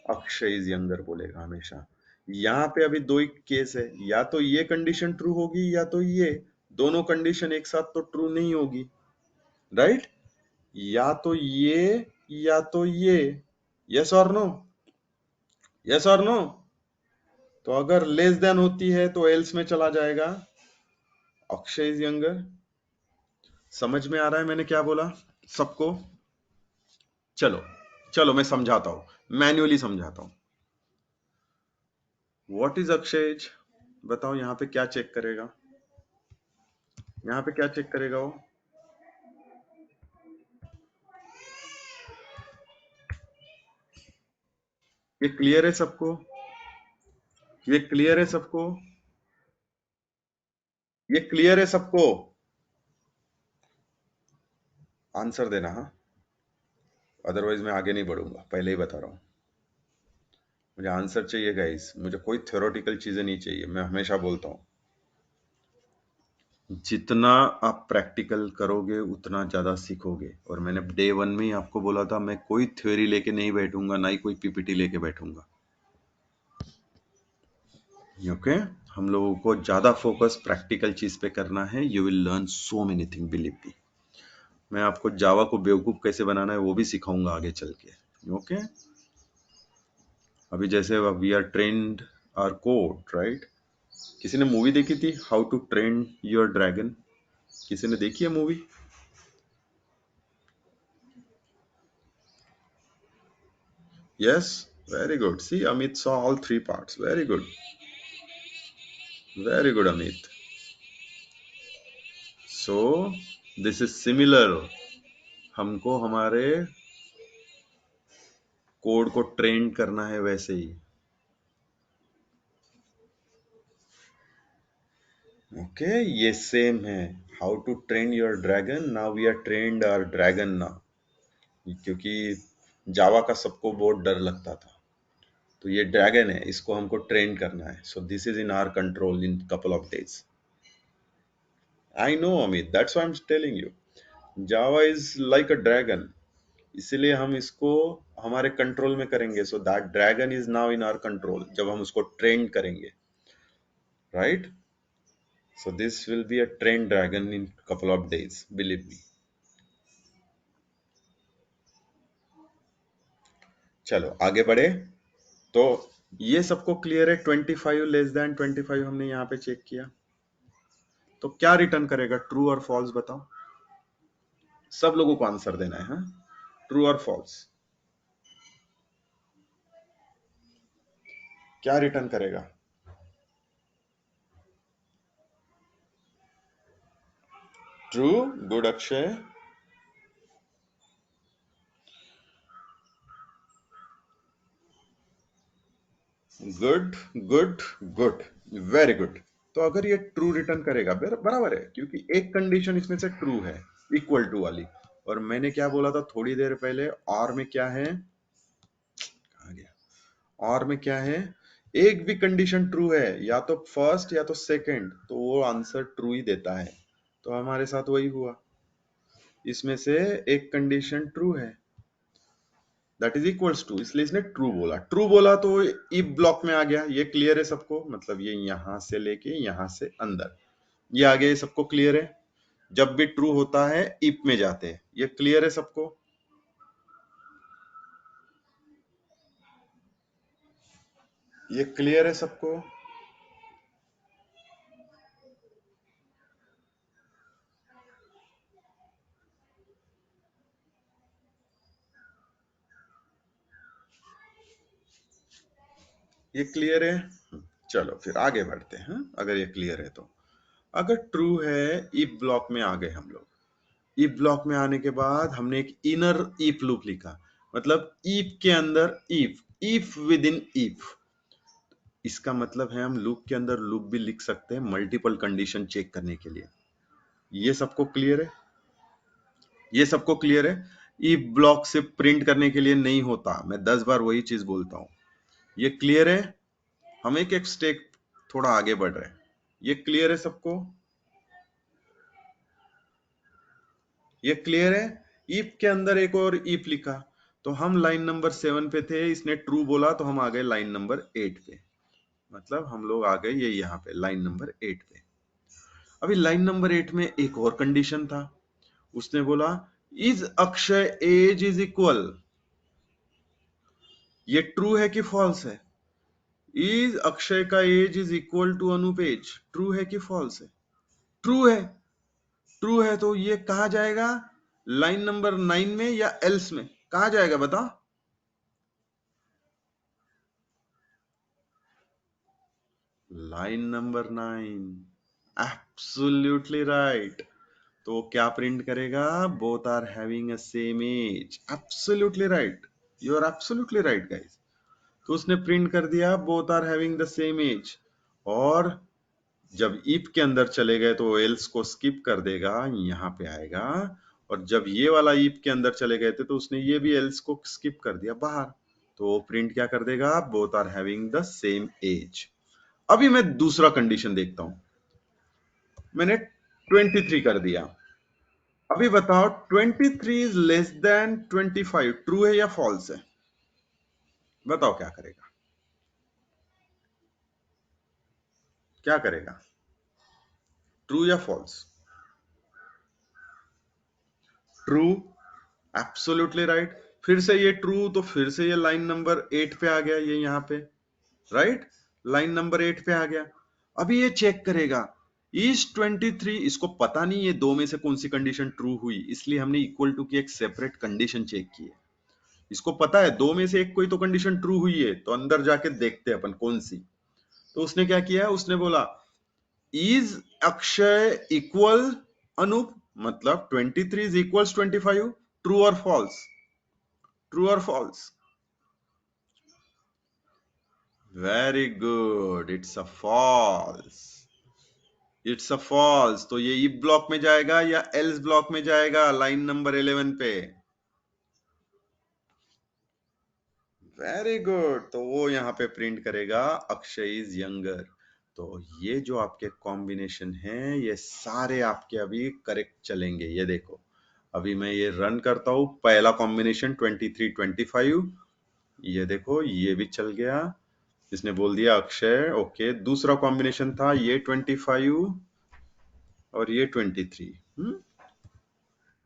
अक्षय इज यंगर बोलेगा हमेशा। यहाँ पे अभी दो ही केस है, या तो ये कंडीशन ट्रू होगी या तो ये, दोनों कंडीशन एक साथ तो ट्रू नहीं होगी, राइट। या तो ये या तो ये, यस और नो, यस और नो। तो अगर लेस देन होती है तो एल्स में चला जाएगा, अक्षय इज यंगर। समझ में आ रहा है मैंने क्या बोला सबको। चलो चलो मैं समझाता हूं, मैन्युअली समझाता हूं। What is Akshay age? बताओ यहाँ पे क्या चेक करेगा, यहाँ पे क्या चेक करेगा वो? ये क्लियर है सबको? ये क्लियर है सबको? ये क्लियर है सबको? आंसर देना, हाँ, अदरवाइज मैं आगे नहीं बढ़ूंगा, पहले ही बता रहा हूँ। मुझे आंसर चाहिए गाइस, मुझे कोई थ्योरेटिकल चीजें नहीं चाहिए। मैं हमेशा बोलता हूँ जितना आप प्रैक्टिकल करोगे उतना ज्यादा सीखोगे। और मैंने डे वन में ही आपको बोला था मैं कोई थ्योरी लेके नहीं बैठूंगा, ना ही कोई पीपीटी लेके बैठूंगा। ओके, हम लोगों को ज्यादा फोकस प्रैक्टिकल चीज पे करना है। You will learn so many thing, believe me. मैं आपको जावा को बेवकूफ कैसे बनाना है वो भी सिखाऊंगा आगे चल के। ओके, अभी जैसे we are trained our code, right? किसी ने मूवी देखी थी how to train your dragon? किसी ने देखी है movie? Yes, very good. See, Amit saw all three parts. Very good. Very good, Amit. So this is similar. हमको हमारे कोड को ट्रेन करना है वैसे ही। ओके, ये सेम है। How to train your dragon, now we are trained our dragon now. क्योंकि जावा का सबको बहुत डर लगता था, तो ये ड्रैगन है, इसको हमको ट्रेन करना है। So this is in our control in couple of days. I know Amit, that's why I am telling you, Java is like a dragon. इसीलिए हम इसको हमारे कंट्रोल में करेंगे। So that dragon is now in our control जब हम उसको train करेंगे, right? So this will be a train dragon in couple of days, believe me. चलो आगे बढ़े। तो ये सबको क्लियर है? 25 लेस देन 25 हमने यहाँ पे चेक किया। तो क्या रिटर्न करेगा, ट्रू और फॉल्स बताओ? सब लोगों को आंसर देना है, हाँ? ट्रू और फॉल्स क्या रिटर्न करेगा? True, good Akshay. Good good good, very good. तो अगर ये ट्रू रिटर्न करेगा, बराबर है, क्योंकि एक कंडीशन इसमें से ट्रू है, इक्वल टू वाली। और मैंने क्या बोला था थोड़ी देर पहले, और में क्या है, कहाँ गया, और में क्या है? एक भी कंडीशन ट्रू है, या तो फर्स्ट या तो सेकंड, तो वो आंसर ट्रू ही देता है। तो हमारे साथ वही हुआ, इसमें से एक कंडीशन ट्रू है, दैट इज इक्वल्स टू, इसलिए इसने ट्रू बोला। ट्रू बोला तो इफ ब्लॉक में आ गया। ये क्लियर है सबको? मतलब ये यहां से लेके यहां से अंदर, ये आ गया। ये सबको क्लियर है? जब भी ट्रू होता है इफ में जाते हैं। ये क्लियर है सबको? ये क्लियर है सबको? ये क्लियर है? चलो फिर आगे बढ़ते हैं। अगर ये क्लियर है तो, अगर ट्रू है, इफ ब्लॉक में आ गए हम लोग। इफ ब्लॉक में आने के बाद हमने एक इनर इफ लूप लिखा, मतलब इफ के अंदर if, if with in if. इसका मतलब है हम लूप के अंदर लूप भी लिख सकते हैं मल्टीपल कंडीशन चेक करने के लिए। ये सबको क्लियर है? ये सबको क्लियर है? इफ ब्लॉक से प्रिंट करने के लिए नहीं होता, मैं 10 बार वही चीज बोलता हूं। ये क्लियर है? हम एक एक स्टेप थोड़ा आगे बढ़ रहे हैं। ये क्लियर है सबको? ये क्लियर है? इफ के अंदर एक और इफ लिखा, तो हम लाइन नंबर 7 पे थे, इसने ट्रू बोला तो हम आ गए लाइन नंबर 8 पे। मतलब हम लोग आ गए ये यहाँ पे लाइन नंबर 8 पे। अभी लाइन नंबर 8 में एक और कंडीशन था, उसने बोला is Akshay age is equal. ये ट्रू है कि फॉल्स है? इज अक्षय का age is equal to Anup age, true है कि फॉल्स है? ट्रू है। ट्रू है तो ये कहा जाएगा, लाइन नंबर 9 में या एल्स में? कहा जाएगा बताओ? Line number 9, absolutely right. तो वो क्या प्रिंट करेगा? Both are having a same age. Absolutely right, you are absolutely right guys. तो उसने प्रिंट कर दिया both are having the same age. और जब इफ के अंदर चले गए तो एल्स को स्किप कर देगा, यहाँ पे आएगा। और जब ये वाला इफ के अंदर चले गए थे तो उसने ये भी एल्स को स्किप कर दिया बाहर। तो प्रिंट क्या कर देगा? Both are having the same age. अभी मैं दूसरा कंडीशन देखता हूं। मैंने 23 कर दिया। अभी बताओ 23 इज लेस देन 25 ट्रू है या फॉल्स है? बताओ क्या करेगा? क्या करेगा? ट्रू या फॉल्स? True, absolutely right. फिर से ये ट्रू, तो फिर से ये लाइन नंबर 8 पे आ गया, ये यहाँ पे राइट। लाइन नंबर 8 पे आ गया। अभी ये चेक करेगा इस 23, इसको पता नहीं ये दो में से कौन सी कंडीशन ट्रू हुई, इसलिए हमने इक्वल टू की एक सेपरेट कंडीशन चेक की है। इसको पता है दो में से एक कोई तो कंडीशन ट्रू हुई है, तो अंदर जाके देखते हैं अपन कौन सी। तो उसने क्या किया? उसने बोला इज अक्षय इक्वल अनूप, मतलब 23 इज इक्वल्स 25, ट्रू और फॉल्स? ट्रू और false? Very good, it's a false. It's a false. तो ये इफ ब्लॉक में जाएगा या एल्स ब्लॉक में जाएगा? लाइन नंबर 11 पे। Very good. तो वो यहाँ पे प्रिंट करेगा अक्षय इज यंगर। तो ये जो आपके कॉम्बिनेशन हैं ये सारे आपके अभी करेक्ट चलेंगे। ये देखो, अभी मैं ये रन करता हूं। पहला कॉम्बिनेशन 23 25, ये देखो ये भी चल गया। इसने बोल दिया अक्षय, ओके। दूसरा कॉम्बिनेशन था ये 25 और ये 23।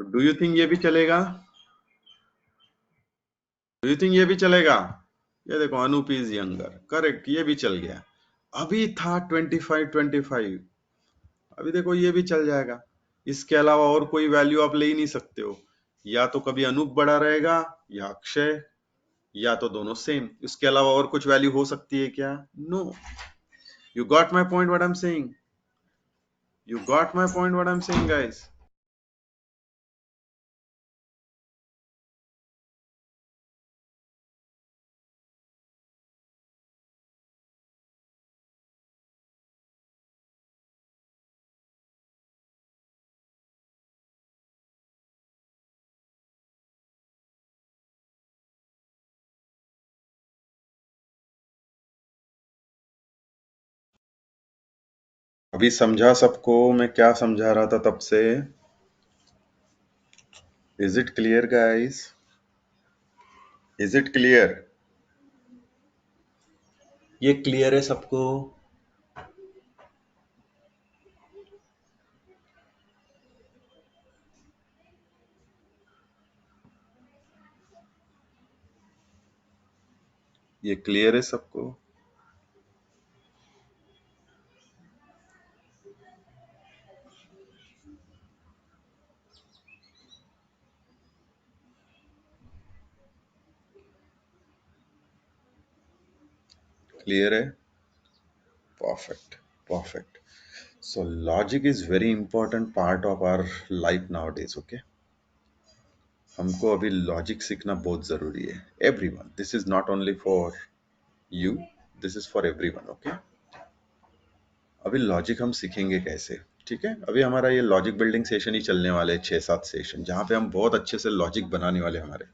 डू यू थिंक ये भी चलेगा? डू यू थिंक ये भी चलेगा? ये देखो अनूप इज यंगर, करेक्ट, ये भी चल गया। अभी था 25 25, अभी देखो ये भी चल जाएगा। इसके अलावा और कोई वैल्यू आप ले ही नहीं सकते हो। या तो कभी अनूप बड़ा रहेगा या अक्षय, या तो दोनों सेम। इसके अलावा और कुछ वैल्यू हो सकती है क्या? No. You got my point what I am saying? You got my point what I am saying guys? अभी समझा सबको मैं क्या समझा रहा था तब से? Is it clear guys? Is it clear? ये क्लियर है सबको? ये क्लियर है सबको? क्लियर है? Perfect, perfect. So logic is very important part of our life nowadays, okay? हमको अभी लॉजिक सीखना बहुत जरूरी है। Everyone, this is not only for you, this is for everyone, okay? अभी लॉजिक हम सीखेंगे कैसे, ठीक है? अभी हमारा ये लॉजिक बिल्डिंग सेशन ही चलने वाले हैं, 6-7 सेशन, जहाँ पे हम बहुत अच्छे से लॉजिक बनाने वाले हैं हमारे।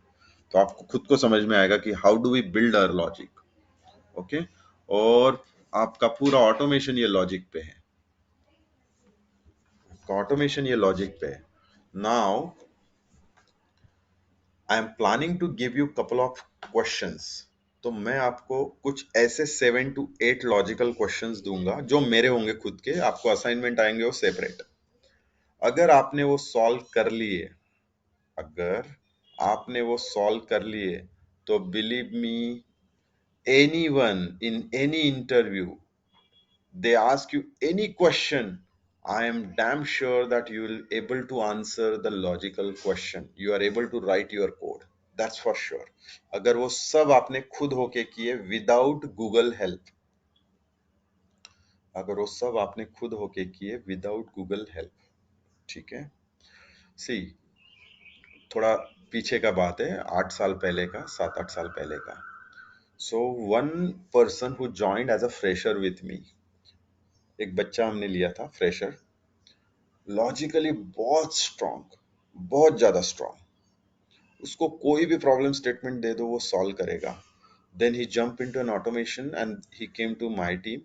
तो आपको खुद को समझ में आएगा कि how do we build our logic, okay? और आपका पूरा ऑटोमेशन ये लॉजिक पे है। ऑटोमेशन ये लॉजिक पे है। Now I am planning to give you couple of questions. तो मैं आपको कुछ ऐसे 7 to 8 लॉजिकल क्वेश्चंस दूंगा जो मेरे होंगे खुद के, आपको असाइनमेंट आएंगे वो सेपरेट। अगर आपने वो सॉल्व कर लिए, अगर आपने वो सॉल्व कर लिए, तो believe me, anyone in any interview, they ask you any question, I am damn sure that you will able to answer the logical question. You are able to write your code. That's for sure. अगर वो सब आपने खुद होके किए without Google help, अगर वो सब आपने खुद होके किए विदाउट गूगल हेल्प, ठीक है। सी, थोड़ा पीछे का बात है, 8 साल पहले का, 7-8 साल पहले का। So one person who joined as a fresher with me, एक बच्चा हमने लिया था फ्रेशर, लॉजिकली बहुत स्ट्रांग, बहुत ज्यादा स्ट्रांग। उसको कोई भी प्रॉब्लम स्टेटमेंट दे दो वो सॉल्व करेगा। Then he jump into an automation and he came to my team,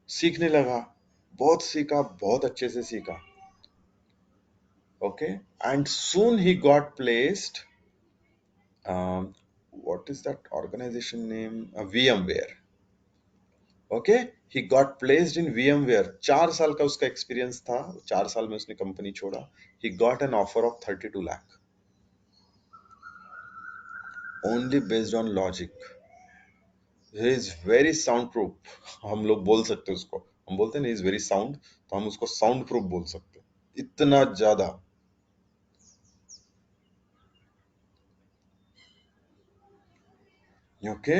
सीखने लगा, बहुत सीखा, बहुत अच्छे से सीखा। Okay, and soon he got placed, what is that organization name, VMware. Okay, he got placed in VMware। 4 साल का उसका एक्सपीरियंस था, 4 साल में उसने कंपनी छोड़ा। he got an offer of 32 lakh only based on logic। he is very sound proof, हम लोग बोल सकते हैं उसको, हम बोलते हैं ना, he is very sound, तो हम उसको साउंड प्रूफ बोल सकते हैं, इतना ज्यादा। Okay,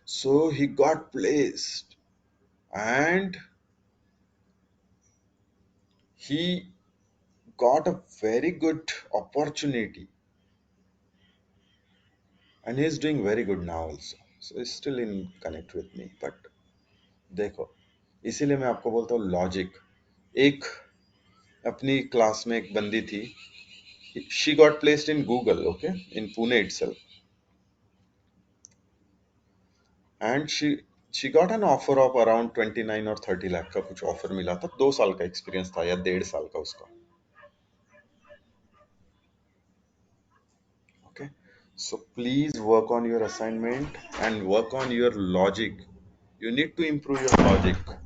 so he got placed and he got a very good opportunity and he is doing very good now also, so he's still in connect with me। but देखो, इसीलिए मैं आपको बोलता हूँ लॉजिक। एक अपनी क्लास में एक बंदी थी, she got placed in Google, okay, in Pune itself, and she got an offer of around 29 और 30 लाख का कुछ ऑफर मिला था। 2 साल का एक्सपीरियंस था या 1.5 साल का उसका। Okay, so please work on your assignment and work on your logic. You need to improve your logic।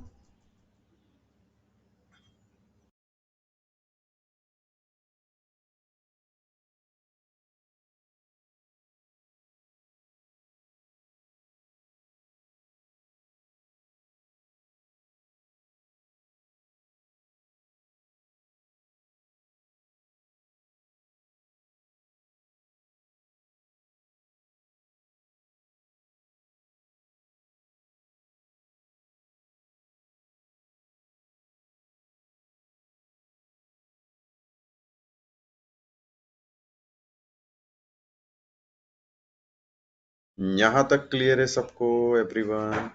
यहाँ तक क्लियर है सबको, एवरीवन?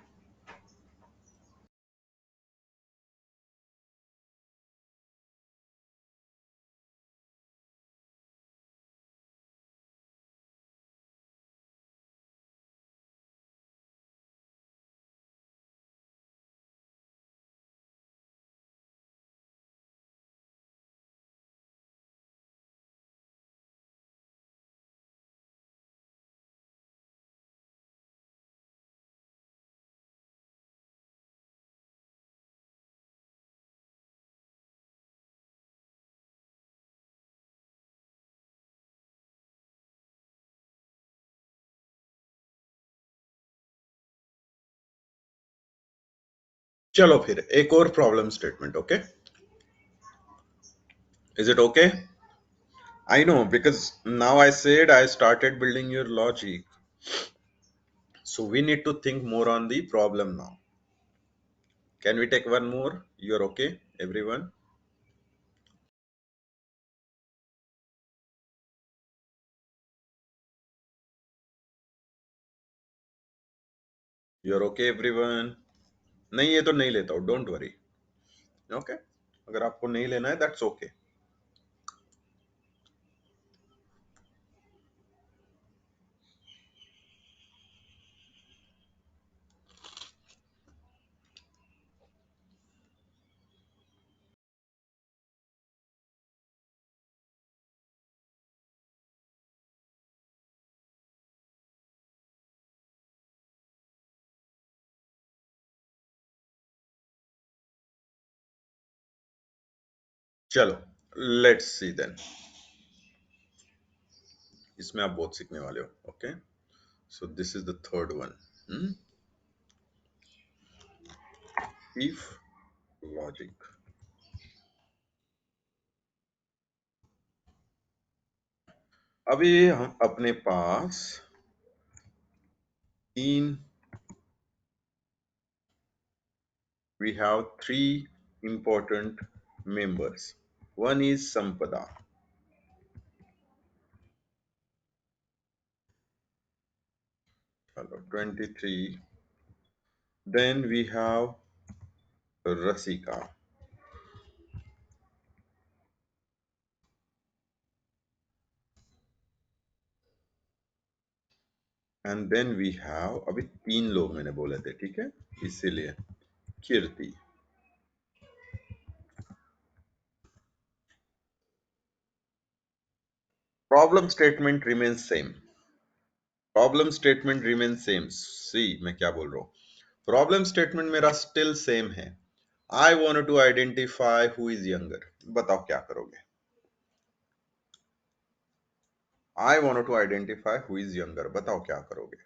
चलो फिर एक और problem statement, okay? Is it okay? I know, because now I said I started building your logic, so we need to think more on the problem now। Can we take one more? You're okay, everyone? You're okay, everyone? नहीं ये तो नहीं लेता हूँ, don't worry. Okay, अगर आपको नहीं लेना है दैट्स ओके। चलो, लेट्स सी देन। इसमें आप बहुत सीखने वाले हो, okay? So this is the third one, if logic. अभी हम अपने पास In we have three important members. One is Sampada. Hello, 23. Then we have Rasika. And then we have, अभी तीन लोग मैंने बोले थे, ठीक है, इसीलिए कीर्ति. Problem statement remains same. Problem statement remains same. See, मैं क्या बोल रहा हूँ. Problem statement मेरा still same है. I wanted to identify who is younger. बताओ क्या करोगे? I wanted to identify who is younger. बताओ क्या करोगे?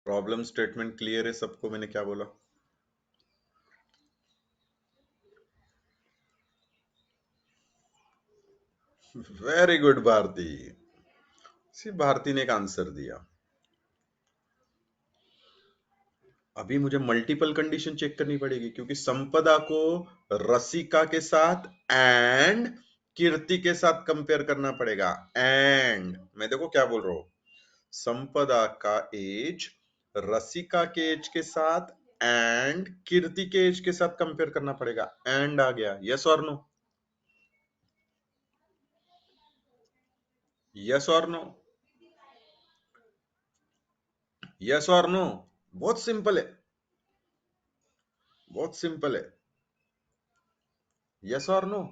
प्रॉब्लम स्टेटमेंट क्लियर है सबको? मैंने क्या बोला? Very good Bharti. सिर्फ भारती ने एक आंसर दिया. अभी मुझे मल्टीपल कंडीशन चेक करनी पड़ेगी क्योंकि संपदा को रसिका के साथ एंड कीर्ति के साथ कंपेयर करना पड़ेगा. एंड मैं देखो क्या बोल रहा हूं. संपदा का एज रसिका के एज के साथ एंड कीर्ति के एज के साथ कंपेयर करना पड़ेगा. एंड आ गया. यस और नो? यस और नो? यस और नो? बहुत सिंपल है. बहुत सिंपल है. यस और नो?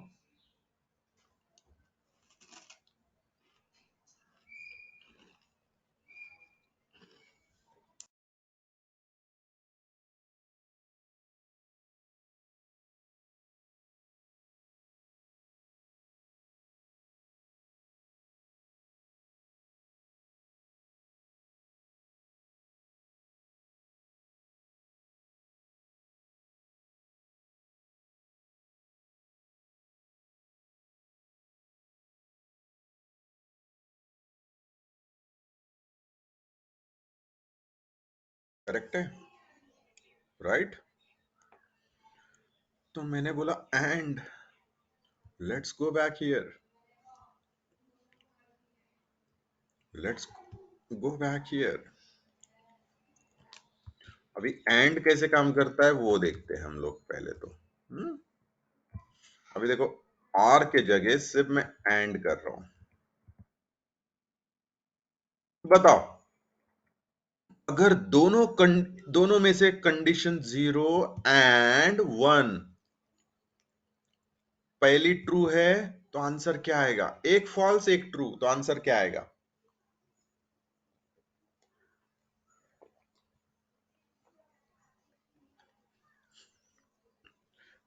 करेक्ट है. राइट. तो मैंने बोला and let's go back here. Let's go back here. अभी एंड कैसे काम करता है वो देखते हैं हम लोग पहले तो. अभी देखो आर के जगह सिर्फ मैं एंड कर रहा हूं. बताओ अगर दोनों में से कंडीशन 0 एंड 1 पहली ट्रू है तो आंसर क्या आएगा? एक फॉल्स एक ट्रू, तो आंसर क्या आएगा?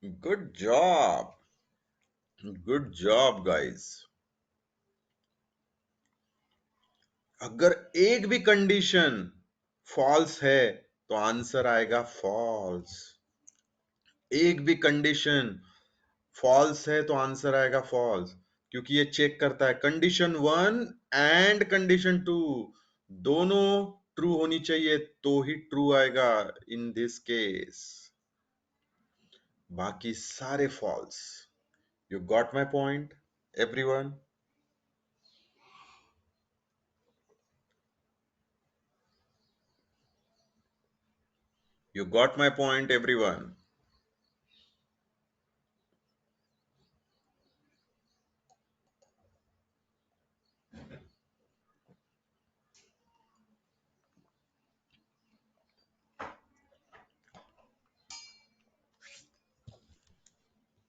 Good job. Good job guys. अगर एक भी कंडीशन फॉल्स है तो आंसर आएगा फॉल्स. एक भी कंडीशन फॉल्स है तो आंसर आएगा फॉल्स. क्योंकि ये चेक करता है कंडीशन 1 एंड कंडीशन 2 दोनों ट्रू होनी चाहिए तो ही ट्रू आएगा इन दिस केस. बाकी सारे false. You got my point everyone? You got my point everyone?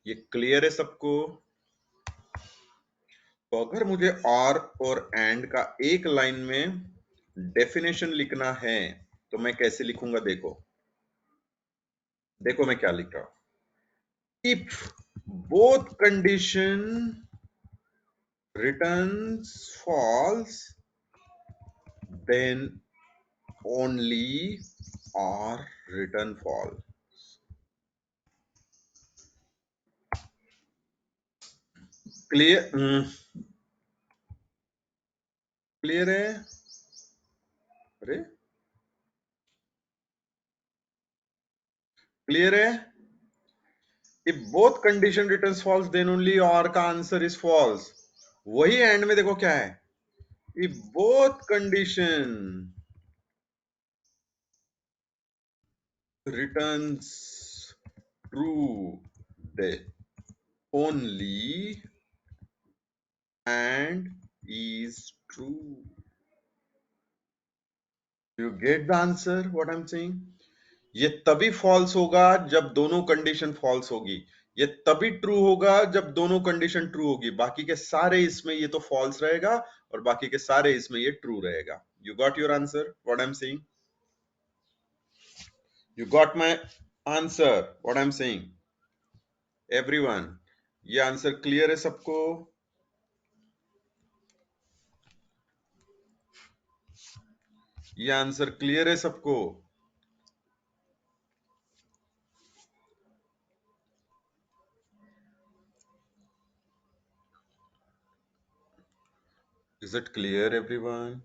ये क्लियर है सबको? तो अगर मुझे और एंड का एक लाइन में डेफिनेशन लिखना है तो मैं कैसे लिखूंगा? देखो देखो मैं क्या लिख रहा हूं. If both condition returns false, then only or return false. Clear? Clear है? अरे क्लियर है? If both condition returns false, then only or का आंसर is false. वही एंड में देखो क्या है, if both condition returns true, then only and is true. You get the answer what I'm saying? ये तभी फॉल्स होगा जब दोनों कंडीशन फॉल्स होगी, ये तभी ट्रू होगा जब दोनों कंडीशन ट्रू होगी, बाकी के सारे इसमें ये तो फॉल्स रहेगा और बाकी के सारे इसमें ये ट्रू रहेगा. You got your answer what I am saying? You got my answer what I am saying everyone? ये आंसर क्लियर है सबको? ये आंसर क्लियर है सबको? Is it clear everyone?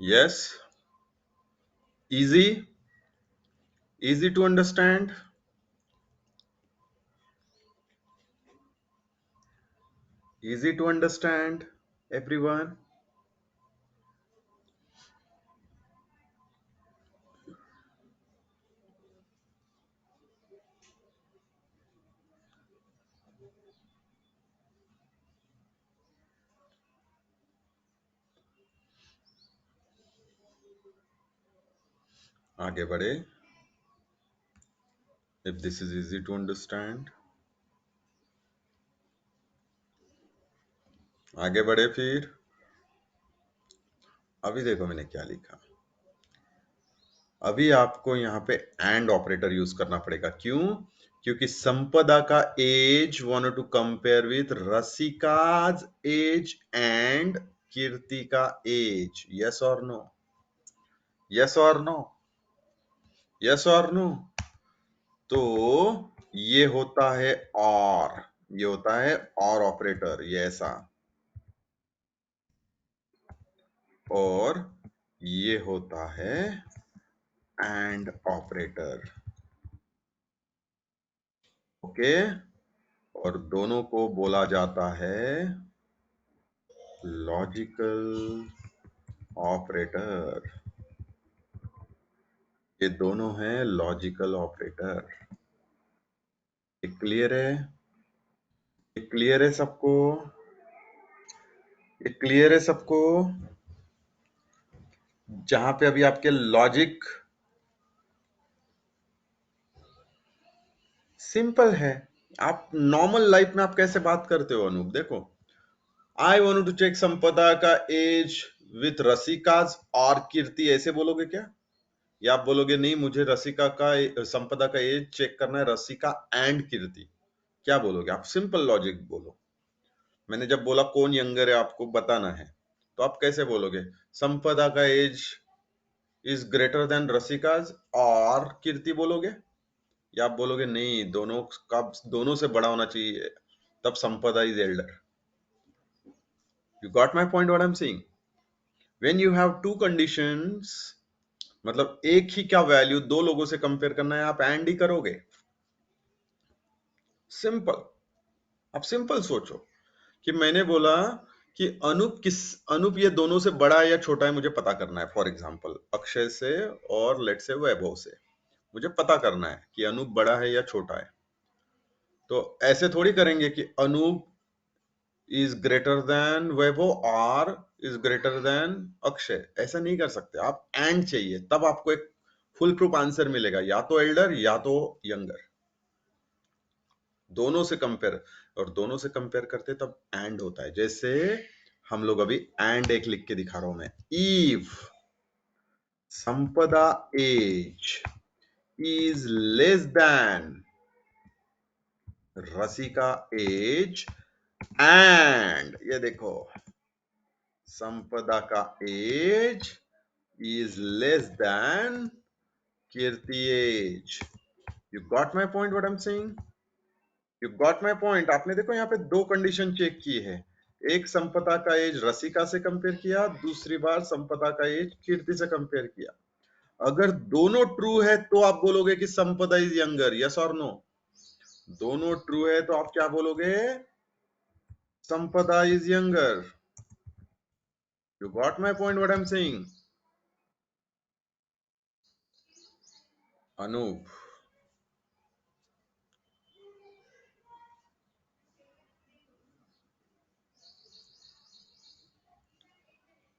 Yes? Easy? Easy to understand? Easy to understand everyone? आगे बढ़े. If this is easy to understand, आगे बढ़े फिर. अभी देखो मैंने क्या लिखा. अभी आपको यहाँ पे एंड ऑपरेटर यूज करना पड़ेगा. क्यों? क्योंकि संपदा का age wanted to compare with Rasika's age and Kirti का एज. यस और नो? यस और नो? यस और नो? तो ये होता है और, ये होता है और ऑपरेटर, ये ऐसा, और ये होता है एंड ऑपरेटर. ओके? और दोनों को बोला जाता है लॉजिकल ऑपरेटर. ये दोनों हैं लॉजिकल ऑपरेटर. ये क्लियर है? ये क्लियर है सबको? ये क्लियर है सबको? जहां पे अभी आपके लॉजिक सिंपल है. आप नॉर्मल लाइफ में आप कैसे बात करते हो अनूप? देखो, आई वांट टू चेक संपदा का एज विथ रसिकाज और कीर्ति, ऐसे बोलोगे क्या? या आप बोलोगे नहीं मुझे रसिका का संपदा का एज चेक करना है रसिका एंड कीर्ति? क्या बोलोगे आप? सिंपल लॉजिक बोलो. मैंने जब बोला कौन यंगर है आपको बताना है, तो आप कैसे बोलोगे? संपदा का एज इज ग्रेटर देन रसिकाज और कीर्ति बोलोगे? या आप बोलोगे नहीं दोनों का दोनों से बड़ा होना चाहिए तब संपदा is Elder? You got my point what I am saying? When you have to conditions, मतलब एक ही क्या वैल्यू दो लोगों से कंपेयर करना है, आप एंड ही करोगे. सिंपल. आप सिंपल सोचो कि मैंने बोला कि अनूप ये दोनों से बड़ा है या छोटा है मुझे पता करना है. फॉर एग्जांपल अक्षय से और लेट से वैभव से मुझे पता करना है कि अनूप बड़ा है या छोटा है. तो ऐसे थोड़ी करेंगे कि अनूप इज ग्रेटर देन वैभव और इज ग्रेटर देन अक्षय. ऐसा नहीं कर सकते. आप एंड चाहिए तब आपको एक फुल प्रूफ आंसर मिलेगा, या तो एल्डर या तो यंगर. दोनों से कंपेयर, और दोनों से कंपेयर करते तब एंड होता है. जैसे हम लोग अभी एंड एक लिख के दिखा रहा हूं मैं. ईव Sampada age is less than Rasika age and ये देखो संपदा का age is less than Kirti age. You got my point what I'm saying? You got my point. आपने देखो यहाँ पे दो कंडीशन चेक की है. एक संपदा का एज रसिका से कंपेयर किया, दूसरी बार संपदा का एज कीर्ति से कंपेयर किया. अगर दोनों ट्रू है तो आप बोलोगे कि संपदा इज यंगर. यस और नो? दोनों ट्रू है तो आप क्या बोलोगे? संपदा is younger. You got my point what I'm saying? Anup.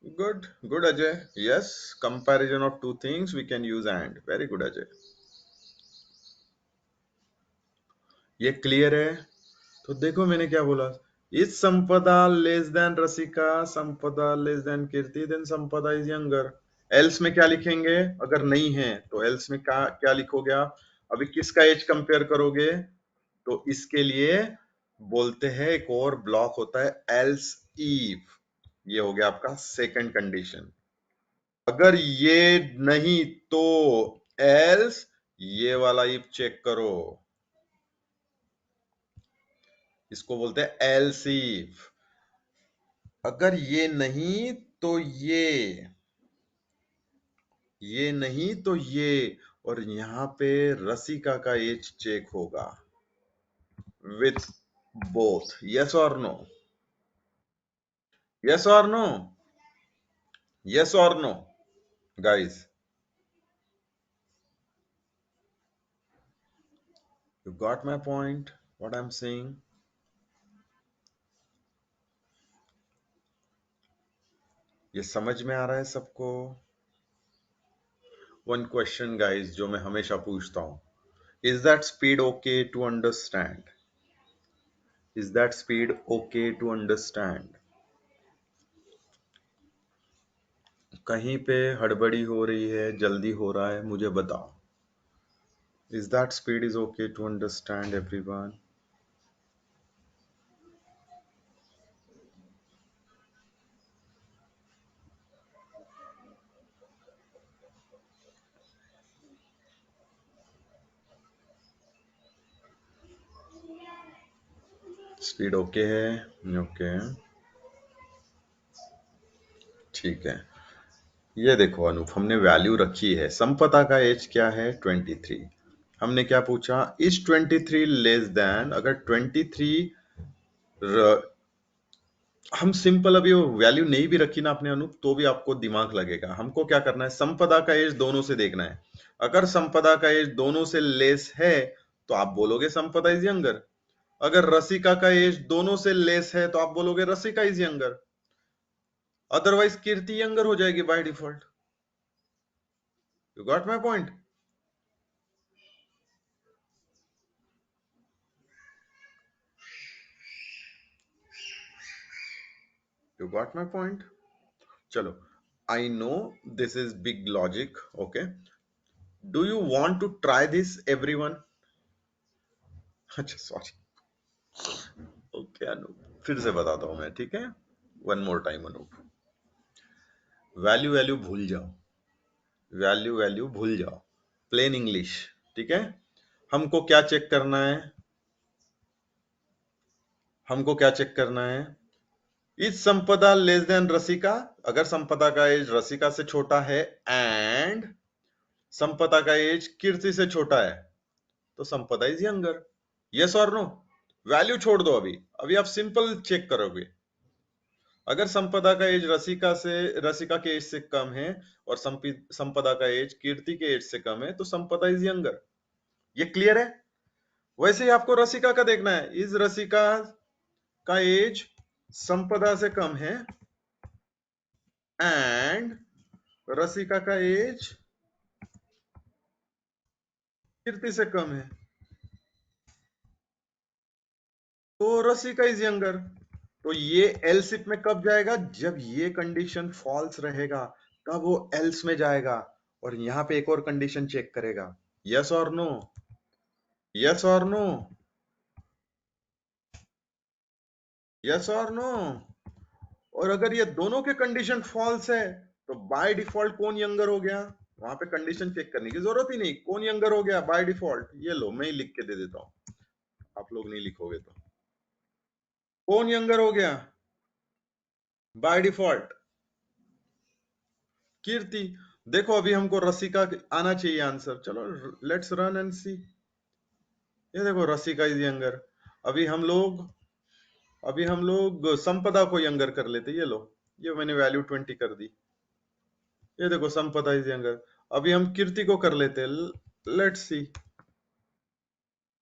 Good, good Ajay. Yes, comparison of two things we can use and. Very good Ajay. ये क्लियर है? तो देखो मैंने क्या बोला. इज संपदा लेस देन रसिका, संपदा लेस देन कीर्ति, then संपदा इज यंगर. एल्स में क्या लिखेंगे? अगर नहीं है तो एल्स में क्या लिखोगे आप? अभी किसका एज कंपेयर करोगे? तो इसके लिए बोलते हैं एक और ब्लॉक होता है एल्स इफ. ये हो गया आपका सेकंड कंडीशन. अगर ये नहीं तो एल्स ये वाला इफ चेक करो. इसको बोलते हैं एल्स इफ. अगर ये नहीं तो ये नहीं तो ये, और यहां पे रसिका का एज चेक होगा विथ बोथ. यस और नो? यस और नो? यस और no guys? You got my point what I'm saying? ये समझ में आ रहा है सबको? वन क्वेश्चन गाइस जो मैं हमेशा पूछता हूं. Is that speed okay to understand? Is that speed okay to understand? कहीं पे हड़बड़ी हो रही है, जल्दी हो रहा है, मुझे बताओ. Is that speed is okay to understand everyone? Speed okay है? ओके, ठीक है. ये देखो अनूप, हमने वैल्यू रखी है. संपदा का एज क्या है? 23. हमने क्या पूछा? Is 23 less than. अगर 23 हम सिंपल अभी वैल्यू नहीं भी रखी ना अपने अनूप, तो भी आपको दिमाग लगेगा. हमको क्या करना है? संपदा का एज दोनों से देखना है. अगर संपदा का एज दोनों से लेस है तो आप बोलोगे संपदा इज यंगर. अगर रसिका का एज दोनों से लेस है तो आप बोलोगे Rasika is younger. Otherwise Kirti younger हो जाएगी by default. You got my point? You got my point? चलो, I know this is big logic. Okay, do you want to try this everyone? अच्छा सॉरी. ओके अनूप, फिर से बताता हूं मैं, ठीक है? One more time Anoop. Value value भूल जाओ. वैल्यू वैल्यू भूल जाओ. प्लेन इंग्लिश, ठीक है? हमको क्या चेक करना है? हमको क्या चेक करना है? इज संपदा लेस देन रसिका. अगर संपदा का एज रसिका से छोटा है एंड संपदा का एज कीर्ति से छोटा है तो संपदा इज यंगर. यस और नो? वैल्यू छोड़ दो. अभी अभी आप सिंपल चेक करोगे. अगर संपदा का एज रसिका के एज से कम है और संपदा का एज कीर्ति के एज से कम है तो संपदा इज यंगर. ये क्लियर है? वैसे ही आपको रसिका का देखना है. इज रसिका का एज संपदा से कम है एंड रसिका का एज कीर्ति से कम है तो रसिका इज यंगर. तो ये एल्सिफ में कब जाएगा? जब ये कंडीशन फॉल्स रहेगा तब वो एल्स में जाएगा. और यहाँ पे एक और कंडीशन चेक करेगा, यस और नो, यस और नो, यस और नो। और अगर ये दोनों के कंडीशन फॉल्स है तो बाय डिफॉल्ट कौन यंगर हो गया, वहां पे कंडीशन चेक करने की जरूरत ही नहीं, कौन यंगर हो गया बाय डिफॉल्ट। ये लो मैं ही लिख के दे देता हूं, आप लोग नहीं लिखोगे तो। कौन यंगर हो गया बाय डिफॉल्ट, कीर्ति। देखो अभी हमको रसिका आना चाहिए आंसर, चलो लेट्स रन एंड सी। ये देखो रसिका इज यंगर। अभी हम लोग अभी हम लोग संपदा को यंगर कर लेते, ये लो, ये मैंने वैल्यू 20 कर दी। ये देखो संपदा इज यंगर। अभी हम कीर्ति को कर लेते, लेट्स सी।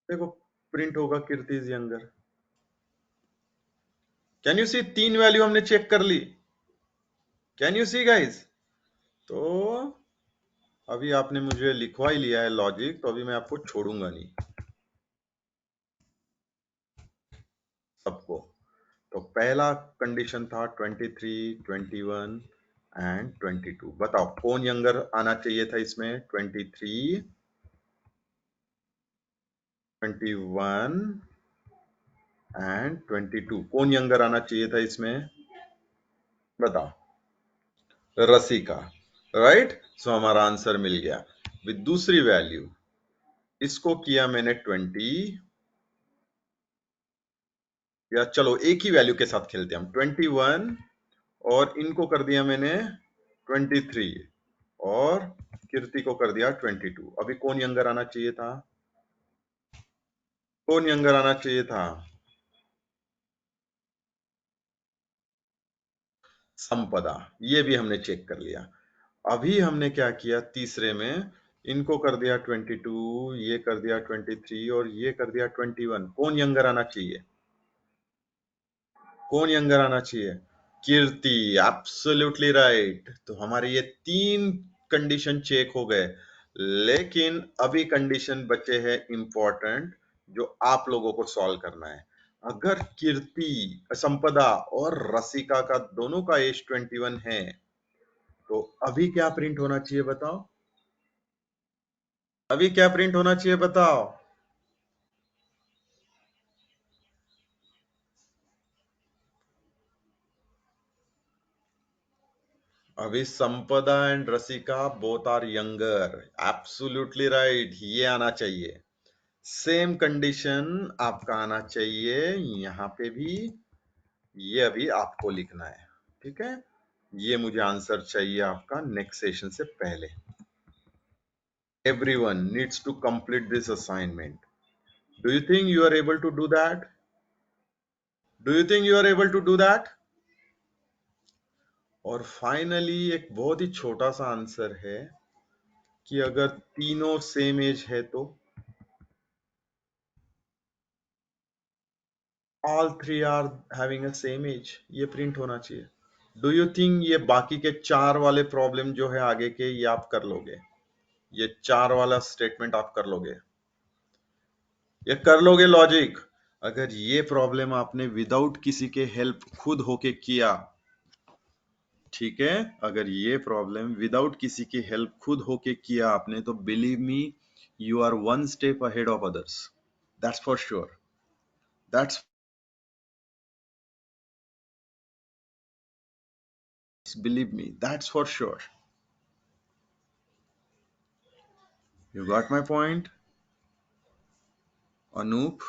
देखो प्रिंट होगा Kirti is younger. Can you see, तीन वैल्यू हमने चेक कर ली। Can you see guys? तो अभी आपने मुझे लिखवा ही लिया है लॉजिक, तो अभी मैं आपको छोड़ूंगा नहीं सबको। तो पहला कंडीशन था 23, 21 एंड 22। बताओ कौन यंगर आना चाहिए था इसमें, 23, 21 एंड 22, कौन यंगर आना चाहिए था इसमें, बताओ। रसिका, राइट। सो हमारा आंसर मिल गया विद दूसरी वैल्यू। इसको किया मैंने 20, या चलो एक ही वैल्यू के साथ खेलते हैं हम, 21, और इनको कर दिया मैंने 23, और कीर्ति को कर दिया 22। अभी कौन यंगर आना चाहिए था, कौन यंगर आना चाहिए था, संपदा। ये भी हमने चेक कर लिया। अभी हमने क्या किया तीसरे में, इनको कर दिया 22, ये कर दिया 23, और ये कर दिया 21। कौन यंगर आना चाहिए, कौन यंगर आना चाहिए, कीर्ति। Absolutely right. तो हमारे ये तीन कंडीशन चेक हो गए, लेकिन अभी कंडीशन बचे हैं इंपॉर्टेंट, जो आप लोगों को सॉल्व करना है। अगर कीर्ति, संपदा और रसिका का दोनों का एज 21 है, तो अभी क्या प्रिंट होना चाहिए बताओ, अभी क्या प्रिंट होना चाहिए बताओ। अभी Sampada and Rasika both are younger, absolutely right, ये आना चाहिए। सेम कंडीशन आपका आना चाहिए यहां पे भी, ये अभी आपको लिखना है, ठीक है। ये मुझे आंसर चाहिए आपका नेक्स्ट सेशन से पहले। Everyone needs to complete this assignment. Do you think you are able to do that, do you think you are able to do that? और फाइनली एक बहुत ही छोटा सा आंसर है कि अगर तीनों सेम एज है तो all three are having a same age, ये प्रिंट होना चाहिए। डू यू थिंक ये बाकी के चार वाले प्रॉब्लम जो है आगे के, ये आप कर लोगे, ये चार वाला स्टेटमेंट आप कर लोगे, ये कर लोगे लॉजिक? अगर ये प्रॉब्लम आपने विदाउट किसी के हेल्प खुद होके किया, ठीक है, अगर ये प्रॉब्लम विदाउट किसी की हेल्प खुद होके किया आपने, तो believe me, you are one step ahead of others, that's for sure, that's, believe me, that's for sure. You got my point, Anoop?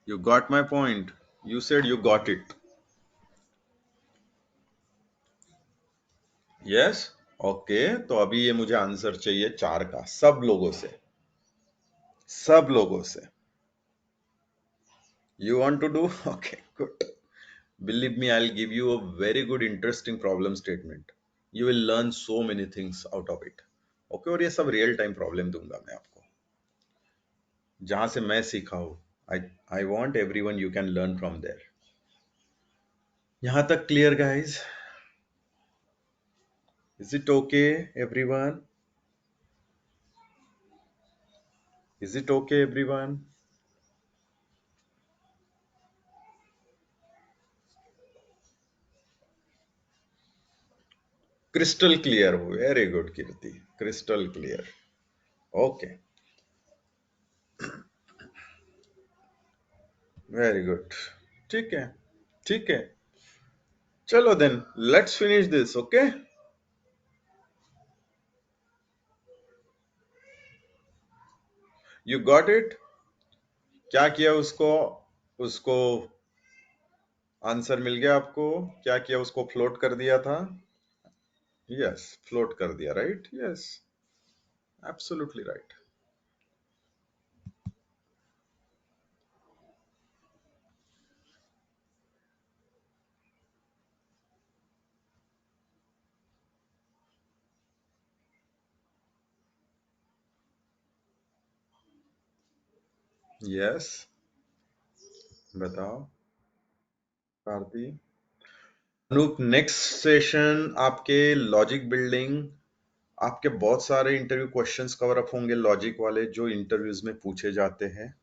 You got my point. You said you got it. Yes? Okay. तो अभी ये मुझे answer चाहिए चार का, सब लोगों से, सब लोगों से। You want to do? Okay, good. Believe me, I'll give you a very good, interesting problem statement. You will learn so many things out of it. Okay, और ये सब रियल टाइम प्रॉब्लम दूंगा मैं आपको, जहां से मैं सीखा हूं। I want everyone you can learn from there. यहाँ तक clear guys? Is it okay, everyone? Is it okay, everyone? Crystal clear हो, very good Kirti, crystal clear. Okay, very good. ठीक है, ठीक है, चलो then let's finish this. Okay, you got it. क्या किया उसको, उसको आंसर मिल गया आपको? क्या किया उसको, फ्लोट कर दिया था? यस, फ्लोट कर दिया, right? Yes, absolutely right. Yes, बताओ भारती। अनूप, नेक्स्ट सेशन आपके लॉजिक बिल्डिंग, आपके बहुत सारे इंटरव्यू क्वेश्चंस कवर अप होंगे लॉजिक वाले, जो इंटरव्यूज में पूछे जाते हैं।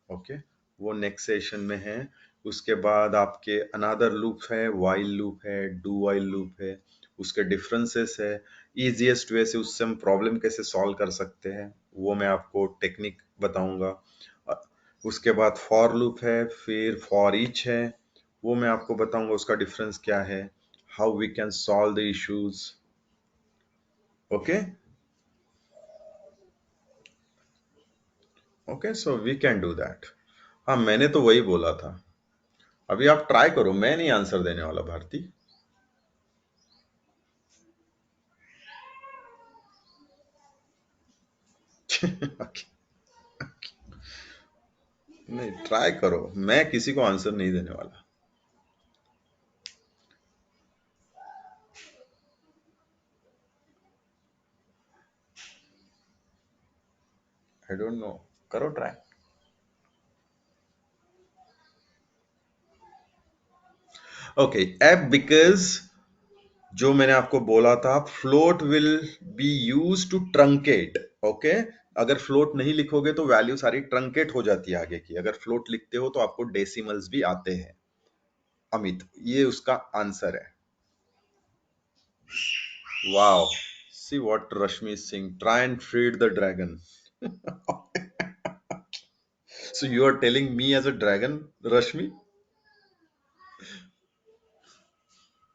ओके, वो नेक्स्ट सेशन में है। उसके बाद आपके अनदर लूप है, वाइल लूप है, डू वाइल लूप है, उसके डिफरेंसेस है, इजीएस्ट वे से उससे हम प्रॉब्लम कैसे सॉल्व कर सकते हैं, वो मैं आपको टेक्निक बताऊंगा। अ, उसके बाद फॉर लूप है, फिर फॉर ईच है, वो मैं आपको बताऊंगा उसका डिफरेंस क्या है, how we can solve the issues. Okay, okay, so we can do that. हाँ, मैंने तो वही बोला था। अभी आप ट्राई करो, मैं नहीं आंसर देने वाला भारती। नहीं, ट्राई करो, मैं किसी को आंसर नहीं देने वाला। आई डोंट नो, करो ट्राई। ओके, एप बिकॉज जो मैंने आपको बोला था, float will be use to truncate. Okay, अगर फ्लोट नहीं लिखोगे तो वैल्यू सारी ट्रंकेट हो जाती है आगे की, अगर फ्लोट लिखते हो तो आपको डेसिमल्स भी आते हैं। अमित, ये उसका आंसर है। Wow, see what Rashmi Singh, try and feed the dragon. So you are telling me as a dragon, Rashmi?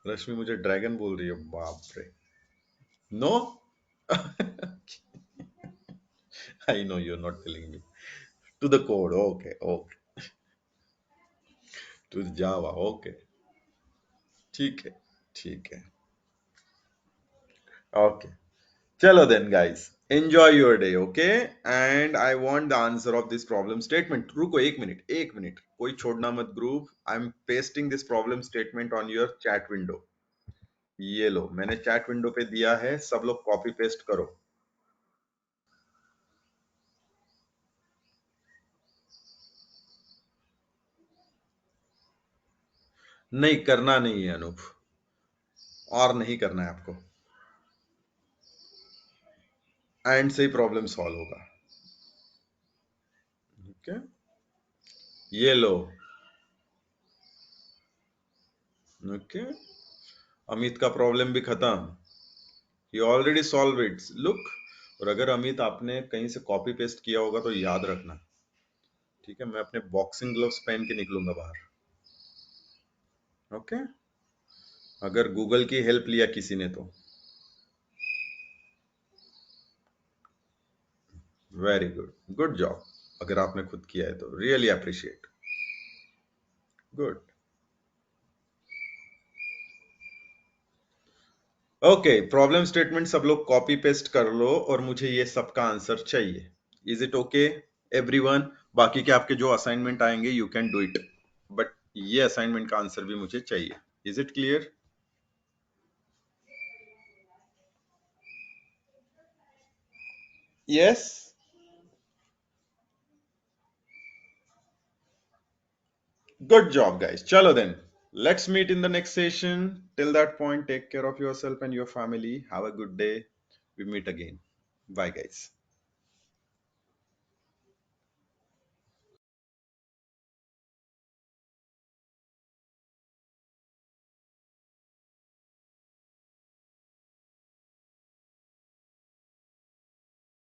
Rashmi मुझे ड्रैगन बोल रही है, बाप रे। No, I know you are not telling me. To the code, okay okay, to Java, okay, ठीक है, ठीक है, ओके। चलो then guys, enjoy your day. Okay, and I want the answer of this problem statement. रुको एक minute, एक minute, कोई छोड़ना मत group. I am pasting this problem statement on your chat window. ये लो, मैंने चैट विंडो पे दिया है, सब लोग कॉपी पेस्ट करो। नहीं करना नहीं है अनूप, और नहीं करना है आपको, एंड से ही प्रॉब्लम सॉल्व होगा। ओके, ये लो। ओके, अमित का प्रॉब्लम भी खत्म, ही ऑलरेडी सॉल्व इट, लुक। और अगर अमित आपने कहीं से कॉपी पेस्ट किया होगा तो याद रखना, ठीक है? मैं अपने बॉक्सिंग ग्लव्स पहन के निकलूंगा बाहर। ओके, अगर गूगल की हेल्प लिया किसी ने तो। Very good, good job. अगर आपने खुद किया है तो really appreciate, good. Okay, problem statement सब लोग कॉपी पेस्ट कर लो और मुझे ये सबका आंसर चाहिए। Is it okay everyone? बाकी के आपके जो असाइनमेंट आएंगे you can do it, but ये असाइनमेंट का आंसर भी मुझे चाहिए। Is it clear? Yes, good job guys. चलो then, let's meet in the next session. Till that point, take care of yourself and your family, have a good day, we meet again, bye guys.